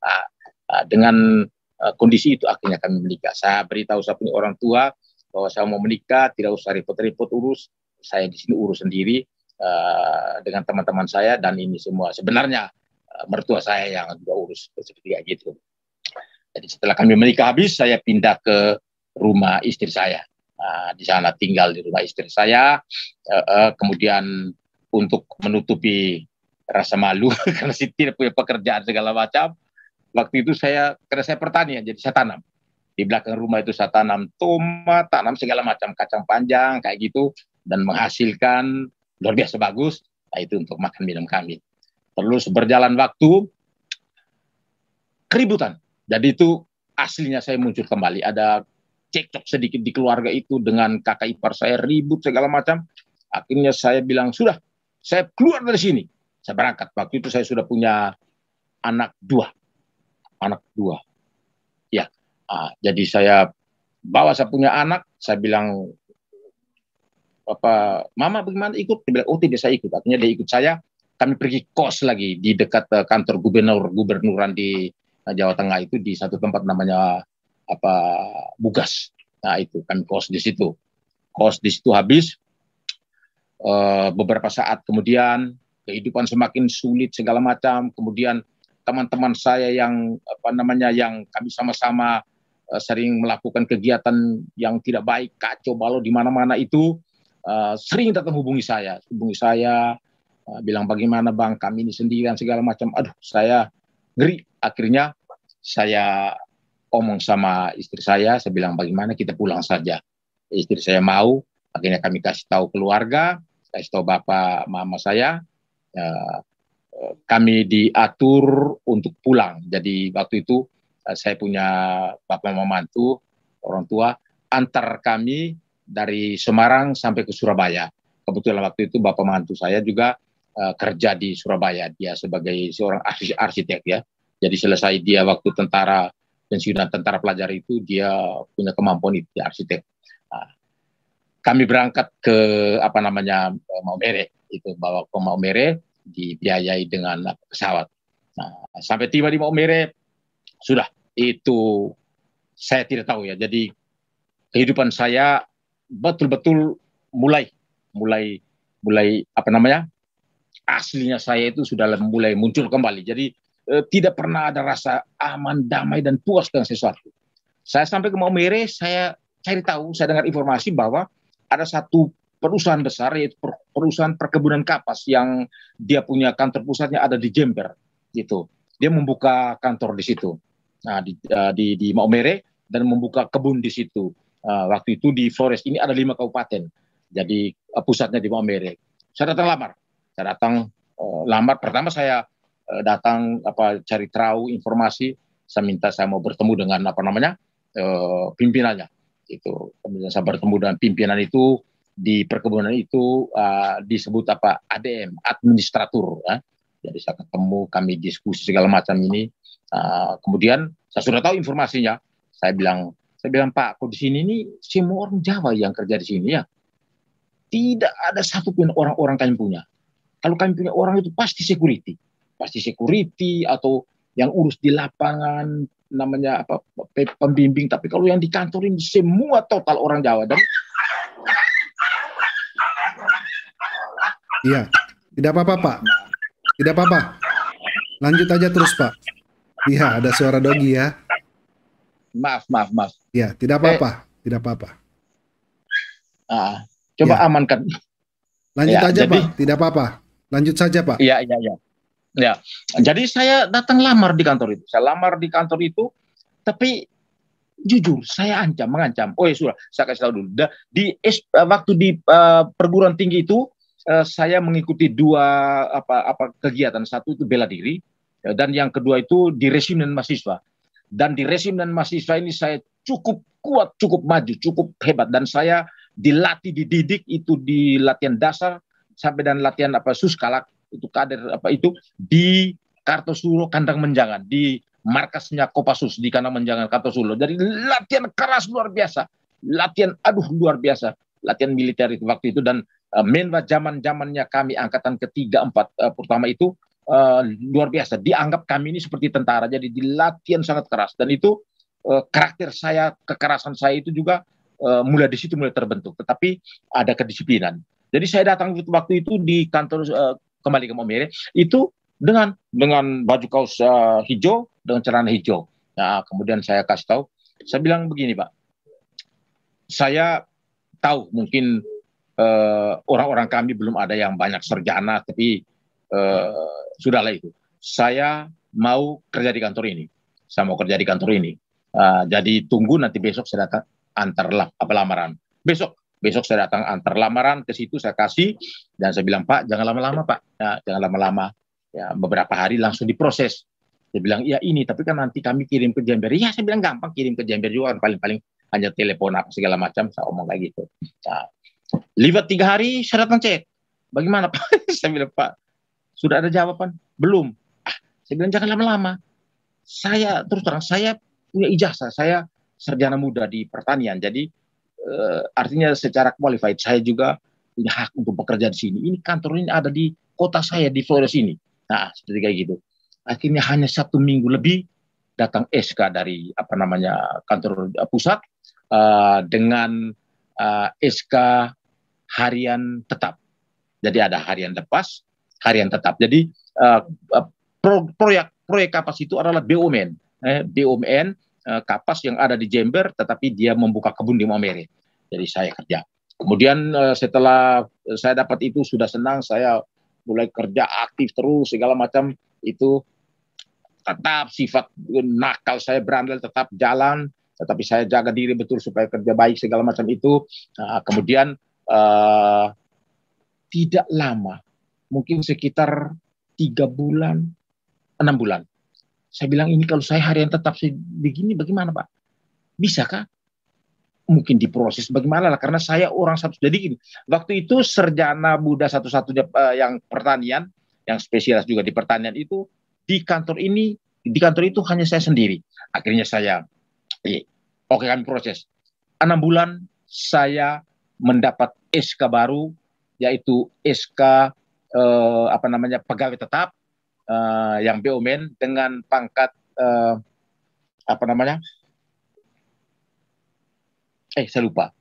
Dengan kondisi itu akhirnya kami menikah. Saya beritahu saya punya orang tua bahwa saya mau menikah, tidak usah repot-repot urus. Saya di sini urus sendiri dengan teman-teman saya, dan ini semua sebenarnya mertua saya yang juga urus seperti gitu. Jadi setelah kami menikah habis, saya pindah ke rumah istri saya. Di sana tinggal di rumah istri saya. Kemudian untuk menutupi rasa malu karena saya tidak punya pekerjaan segala macam, waktu itu karena saya pertanian, jadi saya tanam. Di belakang rumah itu saya tanam tomat, tanam segala macam, kacang panjang kayak gitu, dan menghasilkan luar biasa bagus. Nah, itu untuk makan minum kami. Terus berjalan waktu, keributan. Jadi itu aslinya saya muncul kembali. Ada cekcok sedikit di keluarga itu dengan kakak ipar saya, ribut segala macam. Akhirnya saya bilang, sudah, saya keluar dari sini. Saya berangkat. Waktu itu saya sudah punya anak dua. Ya, jadi saya saya punya anak. Saya bilang, Mama bagaimana ikut? Dia bilang, oh tidak, saya ikut. Akhirnya dia ikut saya. Kami pergi kos lagi di dekat kantor gubernuran di Jawa Tengah itu, di satu tempat namanya Bugas. Nah itu kami kos di situ. Habis beberapa saat kemudian kehidupan semakin sulit segala macam. Kemudian teman-teman saya yang yang kami sama-sama sering melakukan kegiatan yang tidak baik, kacau balau di mana-mana itu, sering datang hubungi saya, bilang bagaimana bang, kami ini sendirian segala macam. Aduh, saya ngeri. Akhirnya saya omong sama istri saya bilang bagaimana kita pulang saja. Istri saya mau. Akhirnya kami kasih tahu keluarga, kasih tahu bapak mama saya. Kami diatur untuk pulang. Jadi waktu itu saya punya bapak mama mantu, orang tua, antar kami dari Semarang sampai ke Surabaya. Kebetulan waktu itu bapak mantu saya juga kerja di Surabaya. Dia sebagai seorang arsitek ya. Jadi selesai dia waktu pensiunan tentara pelajar itu, dia punya kemampuan itu, dia arsitek. Kami berangkat ke Maumere, itu bawa ke Maumere, dibiayai dengan pesawat. Sampai tiba di Maumere, sudah itu saya tidak tahu ya. Jadi kehidupan saya betul-betul mulai aslinya saya itu sudah mulai muncul kembali. Jadi tidak pernah ada rasa aman, damai, dan puas dengan sesuatu. Saya sampai ke Maumere, saya cari tahu, saya dengar informasi bahwa ada satu perusahaan besar, yaitu perusahaan perkebunan kapas, yang dia punya kantor pusatnya ada di Jember. Gitu. Dia membuka kantor di situ, di Maumere, dan membuka kebun di situ. Waktu itu di Flores ini ada 5 kabupaten. Jadi pusatnya di Maumere. Saya datang lamar. Saya datang lamar. Pertama saya datang cari tahu informasi. Saya minta saya mau bertemu dengan pimpinannya. Itu kemudian saya bertemu dengan pimpinan itu di perkebunan itu disebut ADM, administratur. Ya. Jadi saya ketemu, kami diskusi segala macam ini. Kemudian saya sudah tahu informasinya. Saya bilang Pak, kok di sini nih semua orang Jawa yang kerja di sini ya. Tidak ada satupun orang-orang kami punya. Kalau kami punya orang itu pasti security atau yang urus di lapangan namanya pembimbing. Tapi kalau yang di kantor ini semua total orang Jawa. Dan iya, tidak apa-apa Pak, tidak apa-apa. Lanjut aja terus Pak. Iya, ada suara dogi ya. Maaf. Ya, tidak apa-apa, tidak apa-apa. Coba Ya. amankan. Lanjut Ya, aja jadi, Pak, tidak apa-apa. Lanjut saja Pak. Iya. Ya, jadi saya datang lamar di kantor itu. Saya lamar di kantor itu, tapi jujur saya mengancam. Oh ya sudah, saya kasih tahu dulu. Waktu di perguruan tinggi itu, saya mengikuti dua kegiatan. Satu itu bela diri, dan yang kedua itu di resimen mahasiswa. Dan di resimen mahasiswa ini saya cukup kuat, cukup maju, cukup hebat. Dan saya dilatih, dididik itu di latihan dasar sampai dan latihan suskalak itu kader itu di Kartosuro Kandang Menjangan, di markasnya Kopassus di Kandang Menjangan Kartosuro. Jadi latihan keras luar biasa, latihan luar biasa, latihan militer itu waktu itu. Dan menwa zamannya kami angkatan ketiga, empat pertama itu luar biasa. Dianggap kami ini seperti tentara, jadi di latihan sangat keras. Dan itu karakter saya, kekerasan saya itu juga mulai di situ mulai terbentuk. Tetapi ada kedisiplinan. Jadi saya datang waktu itu di kantor kembali ke Maumere itu dengan baju kaos hijau dengan celana hijau. Nah, kemudian saya kasih tahu, saya bilang begini Pak, saya tahu mungkin orang-orang kami belum ada yang banyak sarjana, tapi sudahlah itu. Saya mau kerja di kantor ini. Jadi tunggu nanti besok saya datang antar lamaran. Besok saya datang antar lamaran ke situ, saya kasih, dan saya bilang Pak jangan lama-lama Pak, ya, jangan lama-lama. Ya, beberapa hari langsung diproses. Dia bilang iya ini, tapi kan nanti kami kirim ke Jember. Iya saya bilang gampang kirim ke Jember juga, paling-paling hanya telepon apa segala macam, saya omong kayak gitu. Nah, libat 3 hari saya datang cek, bagaimana Pak? Saya bilang Pak sudah ada jawaban belum? Saya bilang jangan lama-lama. Saya terus terang saya punya ijazah, saya sarjana muda di pertanian, jadi artinya secara qualified saya juga punya hak untuk bekerja di sini. Ini kantor ini ada di kota saya di Flores ini. Nah, seperti kayak gitu. Akhirnya hanya 1 minggu lebih datang SK dari kantor pusat dengan SK harian tetap. Jadi ada harian lepas, harian tetap. Jadi proyek Kapas itu adalah BUMN. BUMN Kapas yang ada di Jember, tetapi dia membuka kebun di Maumere. Jadi saya kerja. Kemudian setelah saya dapat itu sudah senang, saya mulai kerja aktif terus segala macam itu. Tetap sifat nakal saya berandal tetap jalan, tetapi saya jaga diri betul supaya kerja baik segala macam itu. Kemudian tidak lama, mungkin sekitar 3 bulan, 6 bulan. Saya bilang ini kalau saya harian tetap begini bagaimana Pak? Bisakah? Mungkin diproses bagaimana lah, karena saya orang satu. Jadi gini, waktu itu sarjana muda satu-satunya yang pertanian, yang spesialis juga di pertanian itu di kantor itu hanya saya sendiri. Akhirnya saya, oke kami proses. 6 bulan saya mendapat SK baru, yaitu SK pegawai tetap yang BUMN dengan pangkat saya lupa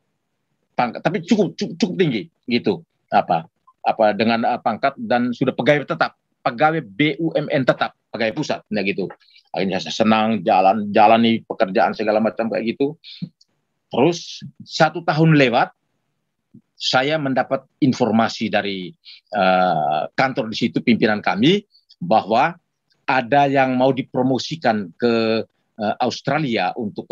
pangkat, tapi cukup tinggi gitu, dengan pangkat dan sudah pegawai tetap, pegawai BUMN tetap, pegawai pusat, nah gitu. Akhirnya saya senang jalani pekerjaan segala macam kayak gitu. Terus 1 tahun lewat, saya mendapat informasi dari kantor di situ, pimpinan kami, bahwa ada yang mau dipromosikan ke Australia untuk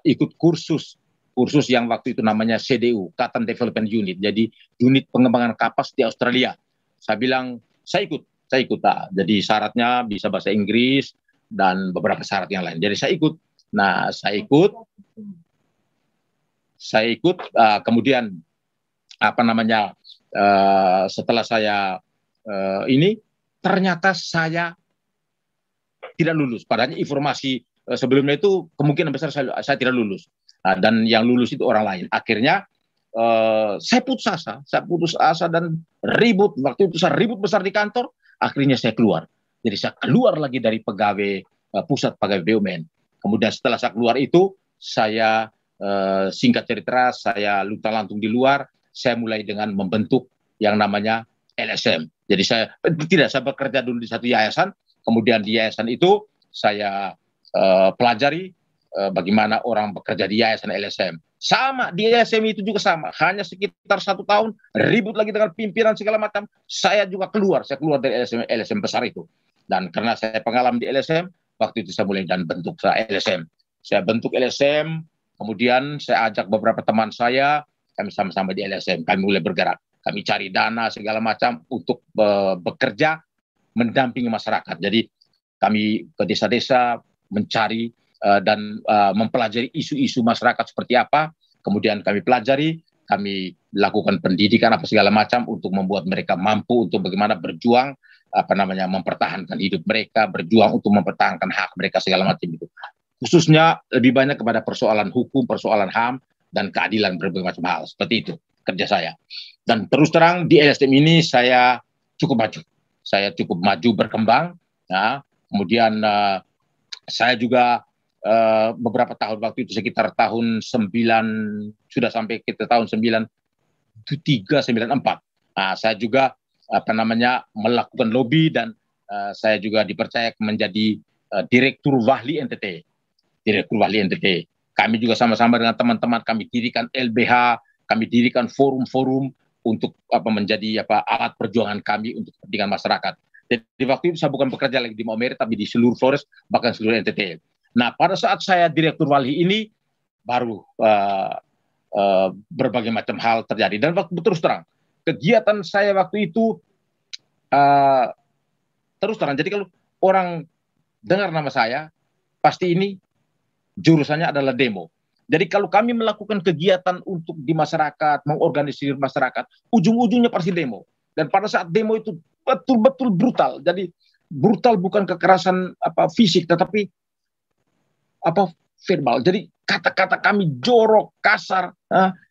ikut kursus kursus yang waktu itu namanya CDU, Cotton Development Unit, jadi unit pengembangan kapas di Australia. Saya bilang, saya ikut. Nah, jadi syaratnya bisa bahasa Inggris dan beberapa syarat yang lain. Jadi saya ikut. Nah, saya ikut. Kemudian setelah saya ini ternyata saya tidak lulus. Padahal informasi sebelumnya itu kemungkinan besar saya tidak lulus. Dan yang lulus itu orang lain. Akhirnya saya putus asa dan ribut. Waktu itu saya ribut besar di kantor. Akhirnya saya keluar. Jadi saya keluar lagi dari pegawai pusat pegawai BUMN. Kemudian setelah saya keluar itu, saya singkat cerita, saya luntang-lantung di luar. Saya mulai dengan membentuk yang namanya LSM. Jadi saya bekerja dulu di satu yayasan. Kemudian di yayasan itu saya pelajari bagaimana orang bekerja di yayasan LSM. Sama, di LSM itu juga sama. Hanya sekitar 1 tahun, ribut lagi dengan pimpinan segala macam. Saya juga keluar dari LSM besar itu. Dan karena saya pengalaman di LSM, waktu itu saya mulai dan bentuk LSM. Saya bentuk LSM, kemudian saya ajak beberapa teman saya, kami sama-sama di LSM. Kami mulai bergerak. Kami cari dana segala macam untuk bekerja, mendampingi masyarakat. Jadi kami ke desa-desa mencari dan mempelajari isu-isu masyarakat seperti apa. Kemudian kami pelajari, kami lakukan pendidikan apa segala macam untuk membuat mereka mampu untuk bagaimana berjuang, mempertahankan hidup mereka, berjuang untuk mempertahankan hak mereka segala macam itu. Khususnya lebih banyak kepada persoalan hukum, persoalan HAM, dan keadilan berbagai macam hal. Seperti itu kerja saya. Dan terus terang di LSM ini saya cukup maju. Saya cukup maju berkembang. Nah, kemudian saya juga beberapa tahun waktu itu sekitar tahun 9 sudah sampai kita tahun 93, 94. Nah, saya juga melakukan lobby dan saya juga dipercaya menjadi Direktur Wahli NTT. Kami juga sama-sama dengan teman-teman kami dirikan LBH, kami dirikan forum-forum untuk menjadi alat perjuangan kami untuk kepentingan masyarakat. Jadi waktu itu saya bukan bekerja lagi di Maumere, tapi di seluruh Flores, bahkan seluruh NTT. Nah, pada saat saya Direktur Wali ini, baru berbagai macam hal terjadi. Dan waktu terus terang, kegiatan saya waktu itu terus terang. Jadi kalau orang dengar nama saya, pasti ini jurusannya adalah demo. Jadi kalau kami melakukan kegiatan untuk di masyarakat, mengorganisir masyarakat, ujung-ujungnya pasti demo. Dan pada saat demo itu betul-betul brutal. Jadi brutal bukan kekerasan fisik, tetapi verbal. Jadi kata-kata kami jorok, kasar.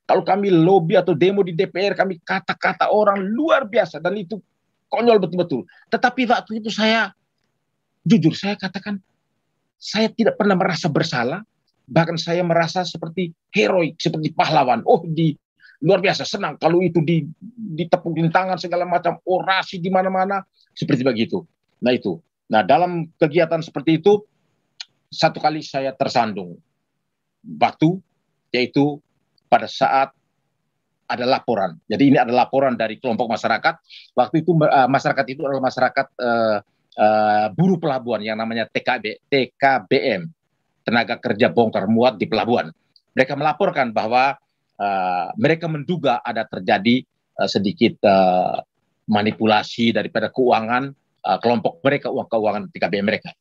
Kalau kami lobby atau demo di DPR, kami kata-kata orang luar biasa. Dan itu konyol betul-betul. Tetapi waktu itu saya, jujur saya katakan, saya tidak pernah merasa bersalah. Bahkan saya merasa seperti heroik, seperti pahlawan. Luar biasa, senang kalau itu ditepukin tangan segala macam, orasi di mana-mana, seperti begitu. Nah itu. Nah dalam kegiatan seperti itu, satu kali saya tersandung batu, yaitu pada saat ada laporan. Jadi ini ada laporan dari kelompok masyarakat. Waktu itu masyarakat itu adalah masyarakat buruh pelabuhan yang namanya TKBM, tenaga kerja bongkar muat di pelabuhan. Mereka melaporkan bahwa mereka menduga ada terjadi sedikit manipulasi daripada keuangan kelompok mereka, uang keuangan TKBM mereka.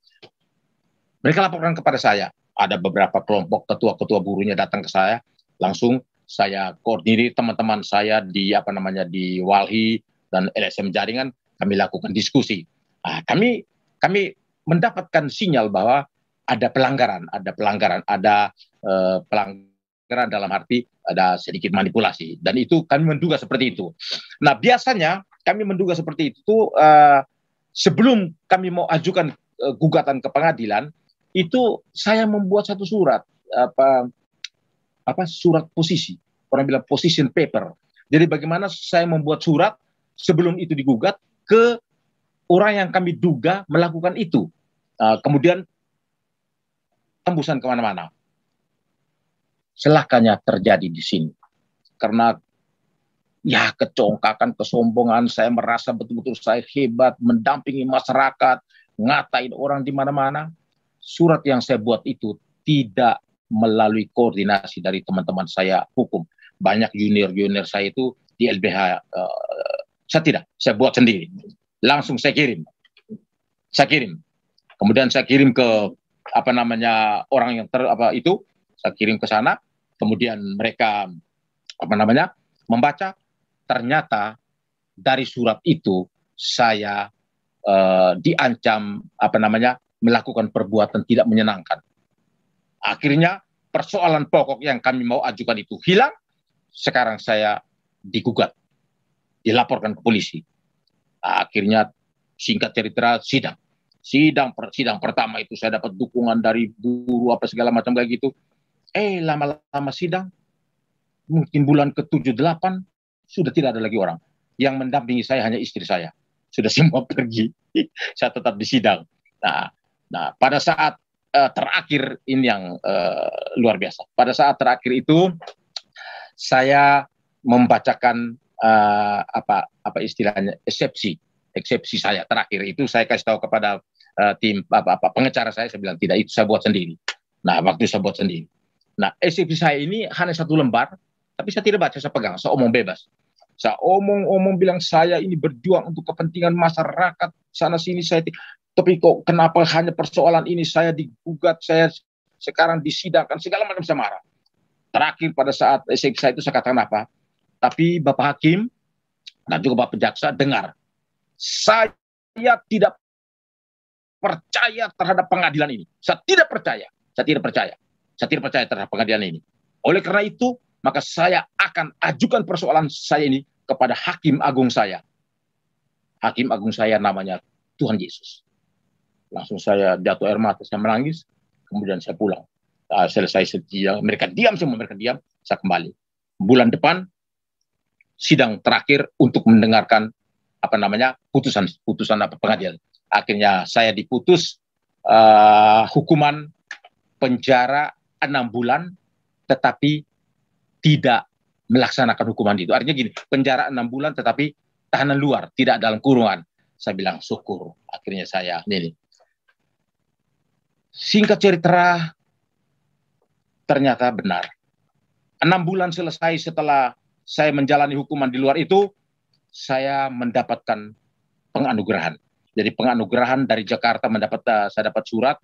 Mereka laporkan kepada saya. Ada beberapa kelompok ketua-ketua buruhnya datang ke saya, langsung saya koordinir teman-teman saya di di Walhi dan LSM jaringan, kami lakukan diskusi. Kami mendapatkan sinyal bahwa ada pelanggaran dalam arti ada sedikit manipulasi, dan itu kami menduga seperti itu. Nah biasanya kami menduga seperti itu sebelum kami mau ajukan gugatan ke pengadilan, itu saya membuat satu surat surat posisi, orang bilang position paper. Jadi bagaimana saya membuat surat sebelum itu digugat ke orang yang kami duga melakukan itu. Kemudian tembusan kemana-mana. Celakanya terjadi di sini. Karena kecongkakan, kesombongan, saya merasa betul-betul saya hebat, mendampingi masyarakat, ngatain orang di mana-mana. Surat yang saya buat itu tidak melalui koordinasi dari teman-teman saya hukum. Banyak junior-junior saya itu di LBH, saya buat sendiri. Langsung saya kirim. Kemudian saya kirim ke orang yang saya kirim ke sana. Kemudian mereka membaca. Ternyata dari surat itu saya diancam melakukan perbuatan tidak menyenangkan. Akhirnya persoalan pokok yang kami mau ajukan itu hilang. Sekarang saya digugat, dilaporkan ke polisi. Akhirnya singkat cerita sidang pertama itu saya dapat dukungan dari buruh segala macam kayak gitu. Lama-lama sidang, mungkin bulan ke-7-8 sudah tidak ada lagi orang. Yang mendampingi saya hanya istri saya. Sudah semua pergi. Saya tetap di sidang. Nah, pada saat terakhir ini yang luar biasa. Pada saat terakhir itu saya membacakan istilahnya eksepsi saya terakhir itu. Saya kasih tahu kepada tim pengacara saya bilang tidak, itu saya buat sendiri. Nah, waktu saya buat sendiri. Nah, eksepsi saya ini hanya 1 lembar, tapi saya tidak baca, saya pegang, saya omong bebas. Saya omong bilang saya ini berjuang untuk kepentingan masyarakat sana sini tapi kok kenapa hanya persoalan ini saya digugat, saya sekarang disidangkan segala macam, saya marah. Terakhir pada saat eksepsi saya itu saya katakan apa? Tapi Bapak Hakim dan juga Bapak Jaksa dengar, saya tidak percaya terhadap pengadilan ini. Saya tidak percaya terhadap pengadilan ini. Oleh karena itu, maka saya akan ajukan persoalan saya ini kepada Hakim Agung saya. Hakim Agung saya namanya Tuhan Yesus. Langsung saya jatuh air mata, saya menangis, kemudian saya pulang. Selesai sidang, mereka diam semua, saya kembali. Bulan depan, sidang terakhir untuk mendengarkan putusan pengadilan. Akhirnya saya diputus hukuman penjara 6 bulan, tetapi tidak melaksanakan hukuman itu. Artinya gini, penjara 6 bulan tetapi tahanan luar, tidak dalam kurungan. Saya bilang syukur. Akhirnya saya ini. Singkat cerita, ternyata benar. 6 bulan selesai setelah saya menjalani hukuman di luar itu, saya mendapatkan penganugerahan. Jadi penganugerahan dari Jakarta saya dapat surat,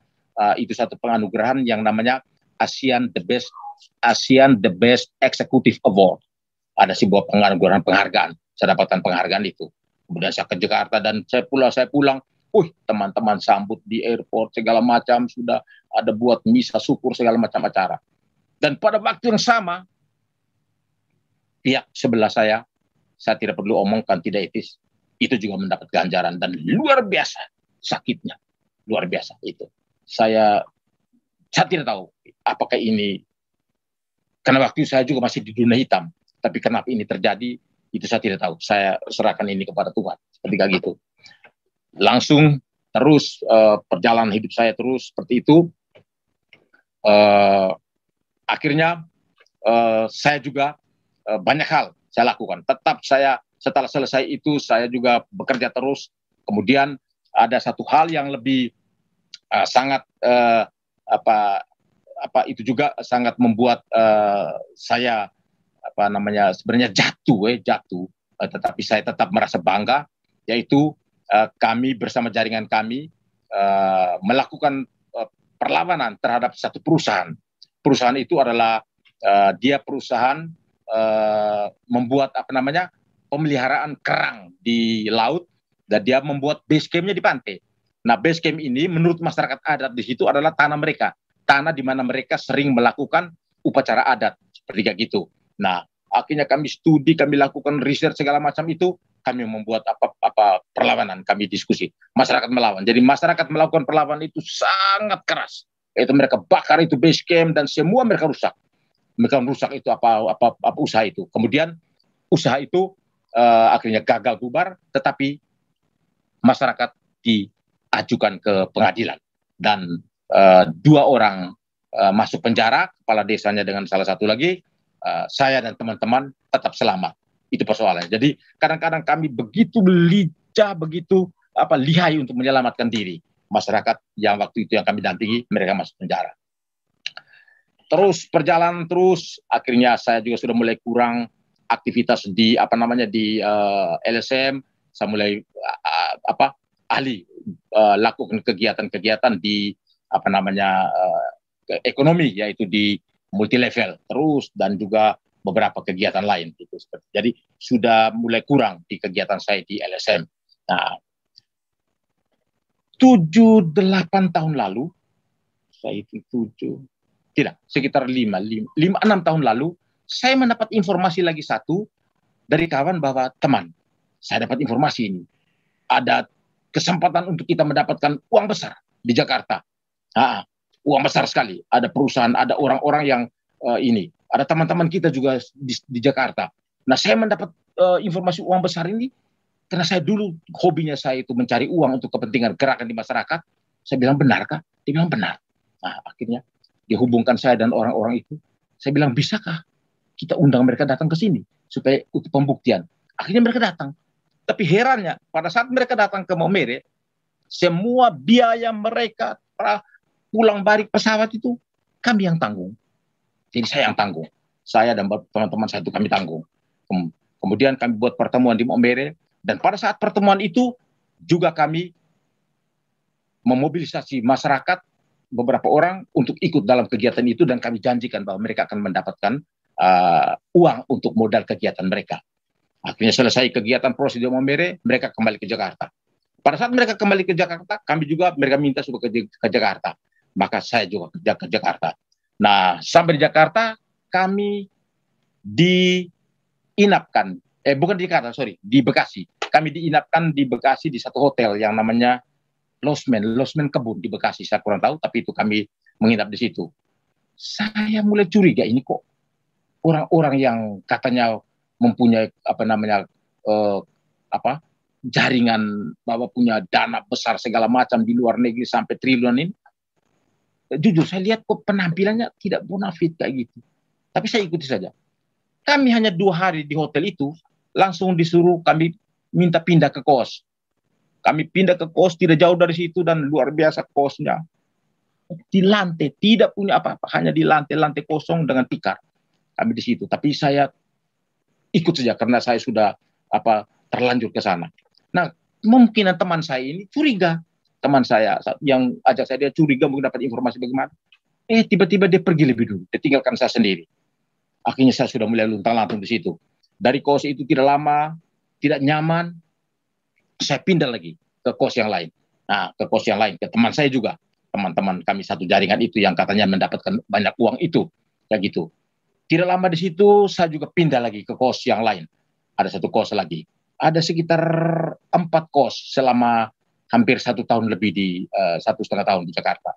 itu satu penganugerahan yang namanya ASEAN The Best Executive Award. Ada sebuah penghargaan. Saya dapatkan penghargaan itu. Kemudian saya ke Jakarta dan saya pulang. Teman-teman sambut di airport segala macam, sudah ada buat misa syukur segala macam acara. Dan pada waktu yang sama, pihak sebelah saya tidak perlu omongkan, tidak etis, itu juga mendapat ganjaran dan luar biasa sakitnya, luar biasa itu. Saya tidak tahu apakah ini, karena waktu saya juga masih di dunia hitam, tapi kenapa ini terjadi, itu saya tidak tahu. Saya serahkan ini kepada Tuhan, ketika gitu. Langsung terus perjalanan hidup saya terus seperti itu. Akhirnya saya juga banyak hal saya lakukan. Tetap saya setelah selesai itu saya juga bekerja terus. Kemudian ada satu hal yang lebih sangat itu juga sangat membuat saya sebenarnya jatuh, tetapi saya tetap merasa bangga, yaitu kami bersama jaringan kami melakukan perlawanan terhadap satu perusahaan. Perusahaan itu adalah dia perusahaan membuat pemeliharaan kerang di laut, dan dia membuat base camp-nya di pantai. Nah, base camp ini menurut masyarakat adat di situ adalah tanah mereka, tanah di mana mereka sering melakukan upacara adat seperti kayak gitu. Nah, akhirnya kami studi, kami lakukan riset segala macam itu, kami membuat perlawanan, kami diskusi. Masyarakat melawan. Jadi masyarakat melakukan perlawanan itu sangat keras. Yaitu mereka bakar itu base camp dan semua mereka rusak. Mereka merusak itu apa usaha itu. Kemudian usaha itu akhirnya gagal bubar, tetapi masyarakat diajukan ke pengadilan dan 2 orang masuk penjara, kepala desanya dengan salah satu lagi, saya dan teman-teman tetap selamat. Itu persoalannya. Jadi kadang-kadang kami begitu lincah, begitu lihai untuk menyelamatkan diri. Masyarakat yang waktu itu yang kami dampingi, mereka masuk penjara. terus perjalanan terus, akhirnya saya juga sudah mulai kurang aktivitas di di LSM. Saya mulai ahli lakukan kegiatan-kegiatan di ekonomi, yaitu di multi level terus, dan juga beberapa kegiatan lain gitu. Jadi sudah mulai kurang di kegiatan saya di LSM. Nah, 7-8 tahun lalu, saya itu sekitar 6 tahun lalu, saya mendapat informasi lagi satu dari kawan bahwa teman, saya dapat informasi ini, ada kesempatan untuk kita mendapatkan uang besar di Jakarta. Uang besar sekali. Ada perusahaan, ada orang-orang yang ada teman-teman kita juga di Jakarta. Nah, saya mendapat informasi uang besar ini karena saya dulu hobinya saya itu mencari uang untuk kepentingan gerakan di masyarakat. Saya bilang, benarkah? Dia bilang benar. Nah, akhirnya dihubungkan saya dan orang-orang itu. Saya bilang, bisakah kita undang mereka datang ke sini supaya untuk pembuktian? Akhirnya mereka datang. Tapi herannya, pada saat mereka datang ke Maumere, semua biaya mereka pulang balik pesawat itu kami yang tanggung. Jadi saya yang tanggung. Saya dan teman-teman saya itu kami tanggung. Kemudian kami buat pertemuan di Maumere, dan pada saat pertemuan itu juga kami memobilisasi masyarakat, beberapa orang untuk ikut dalam kegiatan itu, dan kami janjikan bahwa mereka akan mendapatkan uang untuk modal kegiatan mereka. Akhirnya selesai kegiatan proses di Maumere, mereka kembali ke Jakarta. Pada saat mereka kembali ke Jakarta, mereka minta supaya ke Jakarta. Maka saya juga ke Jakarta. Nah, sampai di Jakarta, kami diinapkan, bukan di Jakarta, di Bekasi. Kami diinapkan di Bekasi di satu hotel yang namanya Losmen Kebun di Bekasi. Saya kurang tahu, tapi itu kami menginap di situ. Saya mulai curiga, ini kok orang-orang yang katanya mempunyai jaringan, bahwa punya dana besar segala macam di luar negeri sampai triliunan ini. Jujur saya lihat kok penampilannya tidak bonafit kayak gitu. Tapi saya ikuti saja. Kami hanya 2 hari di hotel itu, langsung disuruh kami minta pindah ke kos. Kami pindah ke kos tidak jauh dari situ, dan luar biasa kosnya. Di lantai, tidak punya apa-apa, hanya di lantai kosong dengan tikar. Kami di situ. Tapi saya ikut saja karena saya sudah terlanjur ke sana. Nah, mungkin teman saya ini curiga. Teman saya yang ajak saya, dia curiga mungkin dapat informasi bagaimana. Tiba-tiba dia pergi lebih dulu. Dia tinggalkan saya sendiri. Akhirnya saya sudah mulai luntang-lantung di situ. Dari kos itu tidak lama, tidak nyaman, saya pindah lagi ke kos yang lain. Nah, ke kos yang lain, ke teman saya juga. Teman-teman kami satu jaringan itu yang katanya mendapatkan banyak uang itu. Kayak gitu. Tidak lama di situ, saya juga pindah lagi ke kos yang lain. Ada satu kos lagi. Ada sekitar 4 kos selama hampir 1 tahun lebih, di 1,5 tahun di Jakarta.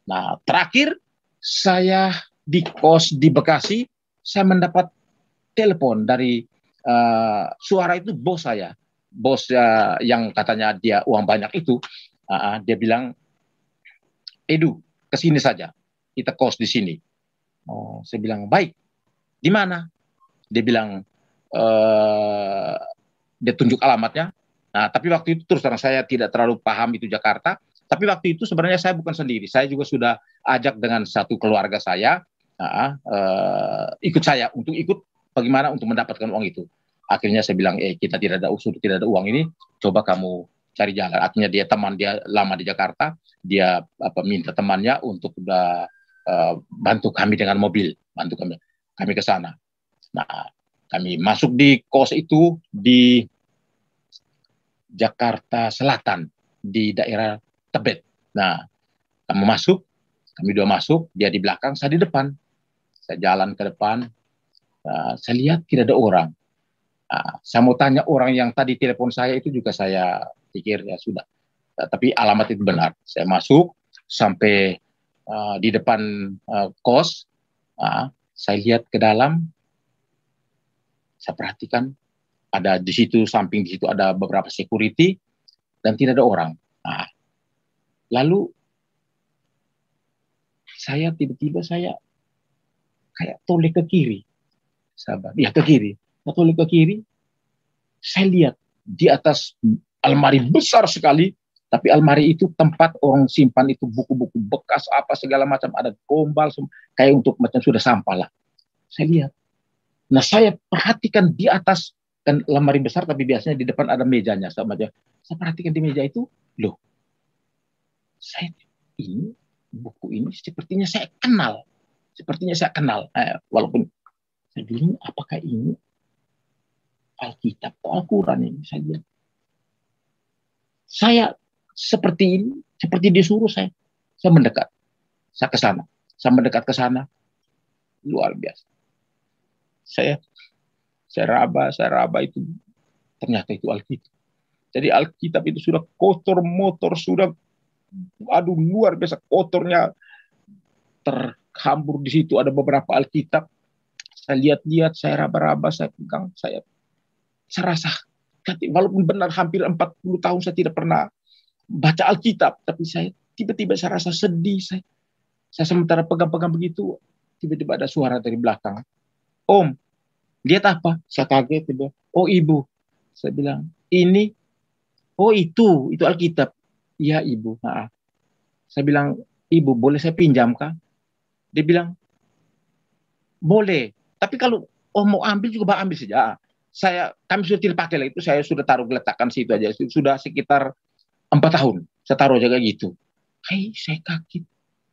Nah, terakhir saya di kos di Bekasi, saya mendapat telepon dari suara itu bos saya. Bos yang katanya dia uang banyak itu, dia bilang, Edu, ke sini saja. Kita kos di sini. Oh, saya bilang, baik. Di mana? Dia bilang, dia tunjuk alamatnya. Nah, tapi waktu itu terus terang saya tidak terlalu paham itu Jakarta. Tapi waktu itu sebenarnya saya bukan sendiri. Saya juga sudah ajak dengan satu keluarga saya, ikut saya untuk ikut bagaimana untuk mendapatkan uang itu. Akhirnya saya bilang, kita tidak ada uang ini, coba kamu cari jalan. Akhirnya dia lama di Jakarta, dia minta temannya untuk bantu kami dengan mobil, bantu kami ke sana. Nah, kami masuk di kos itu di Jakarta Selatan, di daerah Tebet. Nah, kami dua masuk, dia di belakang, saya di depan. Saya jalan ke depan, saya lihat tidak ada orang. Saya mau tanya orang yang tadi telepon saya itu juga, saya pikir ya sudah. Tapi alamat itu benar. Saya masuk sampai di depan kos, saya lihat ke dalam, saya perhatikan ada di situ, samping di situ ada beberapa security dan tidak ada orang. Nah, lalu saya tiba-tiba kayak toleh ke kiri, sahabat. Ya, ke kiri. Saya toleh ke kiri. Saya lihat di atas almari besar sekali Tapi almari itu tempat orang simpan itu buku-buku bekas apa segala macam, ada gombal kayak untuk macam sudah sampah lah. Saya lihat. Nah saya perhatikan di atas, kan lemari besar tapi biasanya di depan ada mejanya sama aja. Saya perhatikan di meja itu, loh, saya ini buku ini sepertinya saya kenal. Sepertinya saya kenal. Walaupun saya bilang apakah ini Alkitab atau Al-Quran ini saja. Saya seperti ini, seperti disuruh saya mendekat. Saya ke sana. Saya mendekat ke sana. Luar biasa. Saya raba itu. Ternyata itu Alkitab. Jadi Alkitab itu sudah kotor, motor, sudah aduh luar biasa kotornya, terhambur di situ. Ada beberapa Alkitab. Saya lihat-lihat, saya raba-raba, saya pegang, saya rasa, walaupun benar hampir 40 tahun saya tidak pernah baca Alkitab, tapi saya tiba-tiba saya rasa sedih. Saya sementara pegang-pegang begitu, tiba-tiba ada suara dari belakang. Om, lihat apa? Saya kaget. Tiba. Oh ibu. Saya bilang, ini, oh itu Alkitab. Iya ibu. Nah, saya bilang, ibu boleh saya pinjam kah? Dia bilang, boleh. Tapi kalau mau ambil juga ambil saja. Kami sudah tidak pakai lagi itu, saya sudah taruh geletakkan situ aja. Sudah sekitar 4 tahun. Saya taruh jaga gitu. Saya kaget.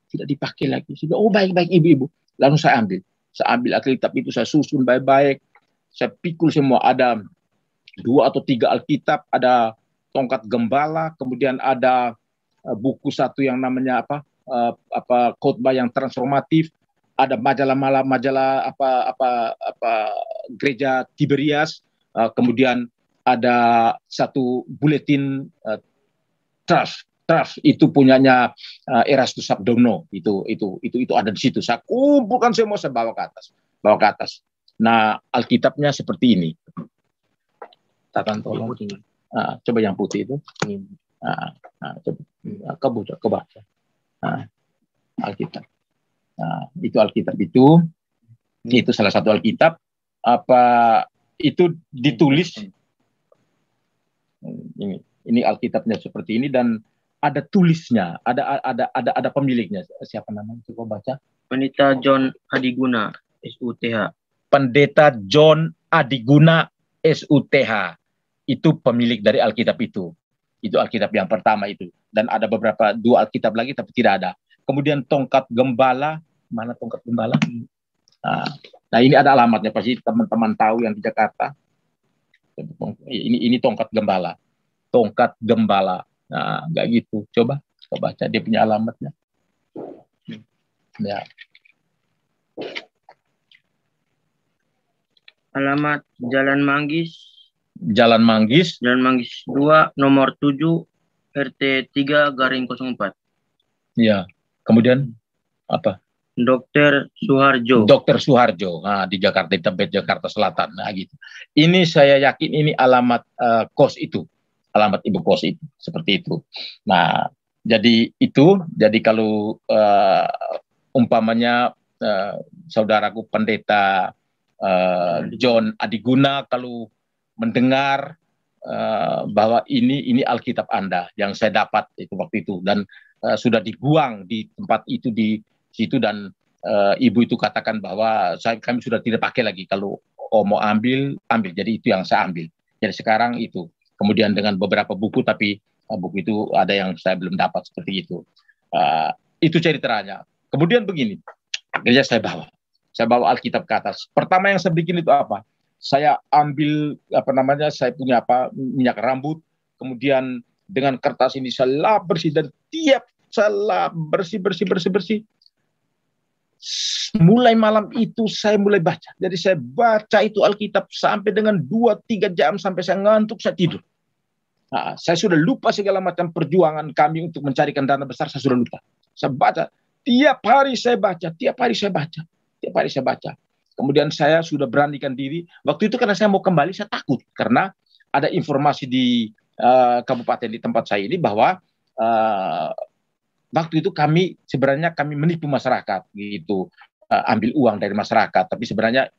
Tidak dipakai lagi. Saya bilang, oh baik-baik ibu-ibu. Lalu saya ambil. Saya ambil Alkitab itu, saya susun baik-baik. Saya pikul semua. Ada 2 atau 3 Alkitab. Ada tongkat gembala. Kemudian ada buku satu yang namanya khotbah yang transformatif. Ada majalah gereja Tiberias, kemudian ada satu buletin trust itu punyanya Erastus Sabdono, itu ada di situ. Saya kumpulkan semua, saya bawa ke atas. Nah Alkitabnya seperti ini. Tatan tolong, coba yang putih itu. Coba kebaca. Alkitab. Nah, itu Alkitab itu salah satu Alkitab. Itu ditulis ini Alkitabnya seperti ini, dan ada tulisnya, ada pemiliknya. Siapa namanya? Coba baca. Pendeta John Adiguna, SUTH. Pendeta John Adiguna, SUTH. Itu pemilik dari Alkitab itu. Itu Alkitab yang pertama itu. Dan ada 2 Alkitab lagi tapi tidak ada. Kemudian tongkat gembala. Mana tongkat gembala? Nah ini ada alamatnya, pasti teman-teman tahu yang di Jakarta. Ini tongkat gembala. Tongkat gembala. Nah, nggak gitu. Coba baca, dia punya alamatnya. Ya. Alamat Jalan Manggis. Jalan Manggis 2, nomor 7, RT 3/04. Ya. Kemudian apa? Dr. Suharjo. Nah, di Jakarta, di Tebet, Jakarta Selatan. Nah, gitu. Ini saya yakin ini alamat kos itu. Alamat ibu kos itu. Seperti itu. Nah, jadi kalau umpamanya saudaraku pendeta John Adiguna kalau mendengar bahwa ini Alkitab Anda yang saya dapat itu waktu itu, dan sudah dibuang di tempat itu di situ, dan ibu itu katakan bahwa kami sudah tidak pakai lagi, kalau mau ambil. Jadi itu yang saya ambil. Jadi sekarang itu kemudian dengan beberapa buku, tapi buku itu ada yang saya belum dapat seperti itu. Itu ceritanya. Kemudian begini, akhirnya saya bawa Alkitab ke atas. Pertama yang saya bikin itu apa? Saya ambil saya punya minyak rambut, kemudian dengan kertas ini saya lap bersih, dan tiap saya lap bersih. Mulai malam itu saya mulai baca. Jadi saya baca itu Alkitab sampai dengan 2-3 jam sampai saya ngantuk, saya tidur. Nah, saya sudah lupa segala macam perjuangan kami untuk mencarikan dana besar, saya sudah lupa. Saya baca, tiap hari saya baca. Kemudian saya sudah beranikan diri. Waktu itu karena saya mau kembali, saya takut. Karena ada informasi di kabupaten di tempat saya ini bahwa waktu itu kami menipu masyarakat gitu, ambil uang dari masyarakat, tapi sebenarnya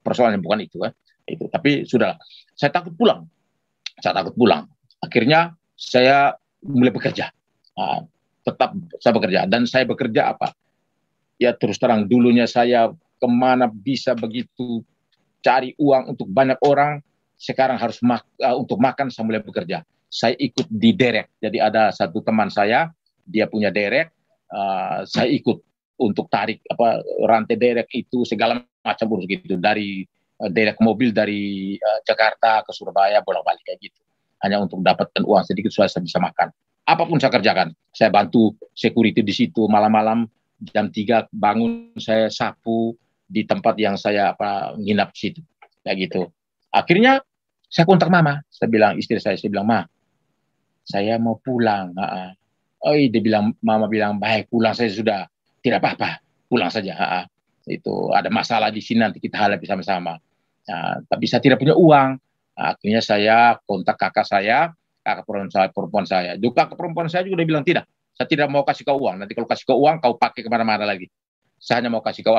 persoalannya bukan itu kan. Tapi sudah, saya takut pulang. Akhirnya saya mulai bekerja. Tetap saya bekerja. Dan saya bekerja apa? Ya terus terang, dulunya saya kemana bisa begitu cari uang untuk banyak orang, sekarang harus untuk makan saya mulai bekerja. Saya ikut di derek. Jadi ada satu teman saya, dia punya derek, saya ikut untuk tarik rantai derek itu segala macam urus gitu, dari derek mobil dari Jakarta ke Surabaya bolak-balik kayak gitu. Hanya untuk dapatkan uang sedikit supaya saya bisa makan. Apapun saya kerjakan, saya bantu security di situ malam-malam jam 3 bangun, saya sapu di tempat yang saya nginap situ, kayak gitu. Akhirnya saya kontak mama, saya bilang istri saya bilang, Ma, saya mau pulang. Mama bilang, baik, pulang saya sudah, tidak apa-apa, pulang saja. Itu ada masalah di sini nanti kita hadapi sama-sama. Tapi saya tidak punya uang. Akhirnya saya kontak kakak perempuan saya. Juga kakak perempuan saya juga udah bilang tidak. Saya tidak mau kasih kau uang. Nanti kalau kasih kau uang, kau pakai kemana-mana lagi. Saya hanya mau kasih kau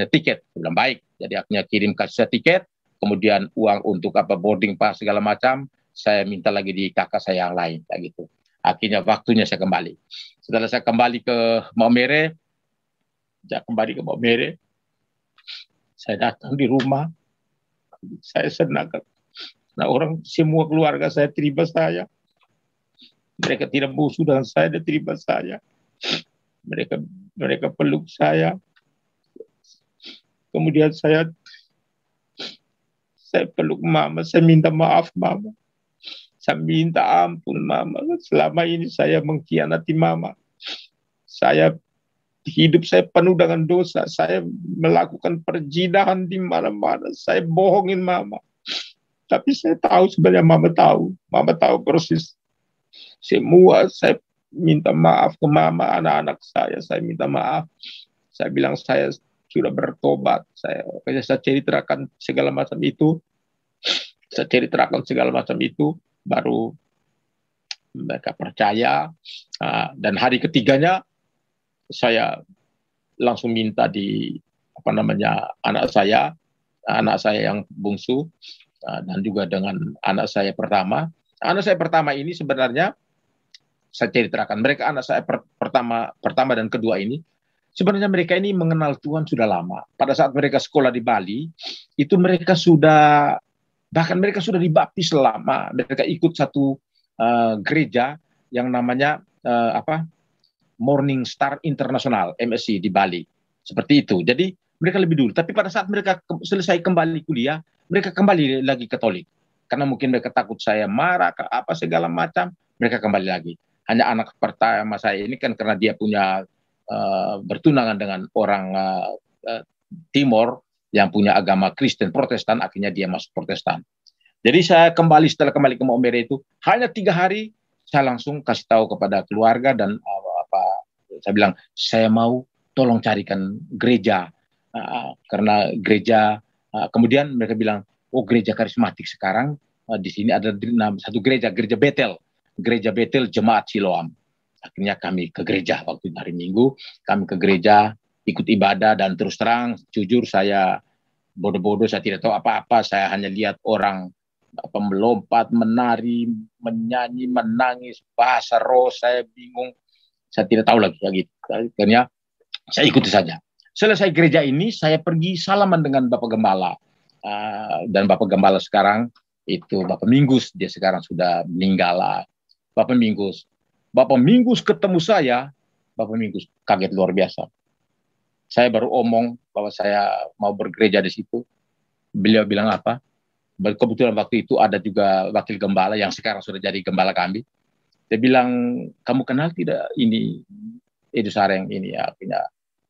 tiket. Saya bilang baik. Jadi akhirnya kasih saya tiket, kemudian uang untuk boarding pass segala macam. Saya minta lagi di kakak saya yang lain, kayak gitu. Akhirnya waktunya saya kembali. Setelah saya kembali ke Maumere, saya datang di rumah. Saya senang. Nah, semua keluarga saya terima saya. Mereka tidak musuh dengan saya, dia terima saya. Mereka peluk saya. Kemudian saya peluk mama, saya minta maaf mama. Saya minta ampun mama. Selama ini saya mengkhianati mama. Hidup saya penuh dengan dosa. Saya melakukan perzinahan di mana-mana. Saya bohongin mama. Tapi saya tahu sebenarnya mama tahu. Mama tahu persis. Semua saya minta maaf ke mama, anak-anak saya minta maaf. Saya bilang saya sudah bertobat. Saya ceritakan segala macam itu. Baru mereka percaya. Dan hari ketiganya saya langsung minta anak saya yang bungsu, dan juga dengan anak saya pertama. Anak saya pertama ini sebenarnya saya ceritakan, mereka anak saya pertama dan kedua ini, sebenarnya mereka ini mengenal Tuhan sudah lama. Pada saat mereka sekolah di Bali, itu mereka sudah dibaptis lama. Mereka ikut satu gereja yang namanya Morning Star International, MSC di Bali. Seperti itu. Jadi mereka lebih dulu. Tapi pada saat mereka selesai kembali kuliah, mereka kembali lagi Katolik. Karena mungkin mereka takut saya marah, segala macam, mereka kembali lagi. Hanya anak pertama saya ini kan karena dia punya bertunangan dengan orang Timor yang punya agama Kristen Protestan, akhirnya dia masuk Protestan. Jadi setelah kembali ke Maumere itu, hanya 3 hari saya langsung kasih tahu kepada keluarga dan saya bilang, saya mau tolong carikan gereja, karena gereja, kemudian mereka bilang, oh gereja karismatik sekarang di sini ada satu gereja Betel Jemaat Siloam. Akhirnya kami ke gereja waktu hari Minggu, kami ke gereja ikut ibadah, dan terus terang jujur saya bodoh-bodoh, saya tidak tahu apa-apa. Saya hanya lihat orang melompat, menari, menyanyi, menangis, bahasa roh, saya bingung, saya tidak tahu lagi gitu. Akhirnya saya ikuti saja. Selesai gereja ini, saya pergi salaman dengan Bapak Gembala, dan Bapak Gembala sekarang itu Bapak Minggus, dia sekarang sudah meninggal lah. Bapak Minggus ketemu saya, Bapak Minggus kaget luar biasa. Saya baru omong bahwa saya mau bergereja di situ. Beliau bilang apa? Kebetulan waktu itu ada juga wakil gembala yang sekarang sudah jadi gembala kami. Dia bilang, kamu kenal tidak ini Edu Sareng ini ya?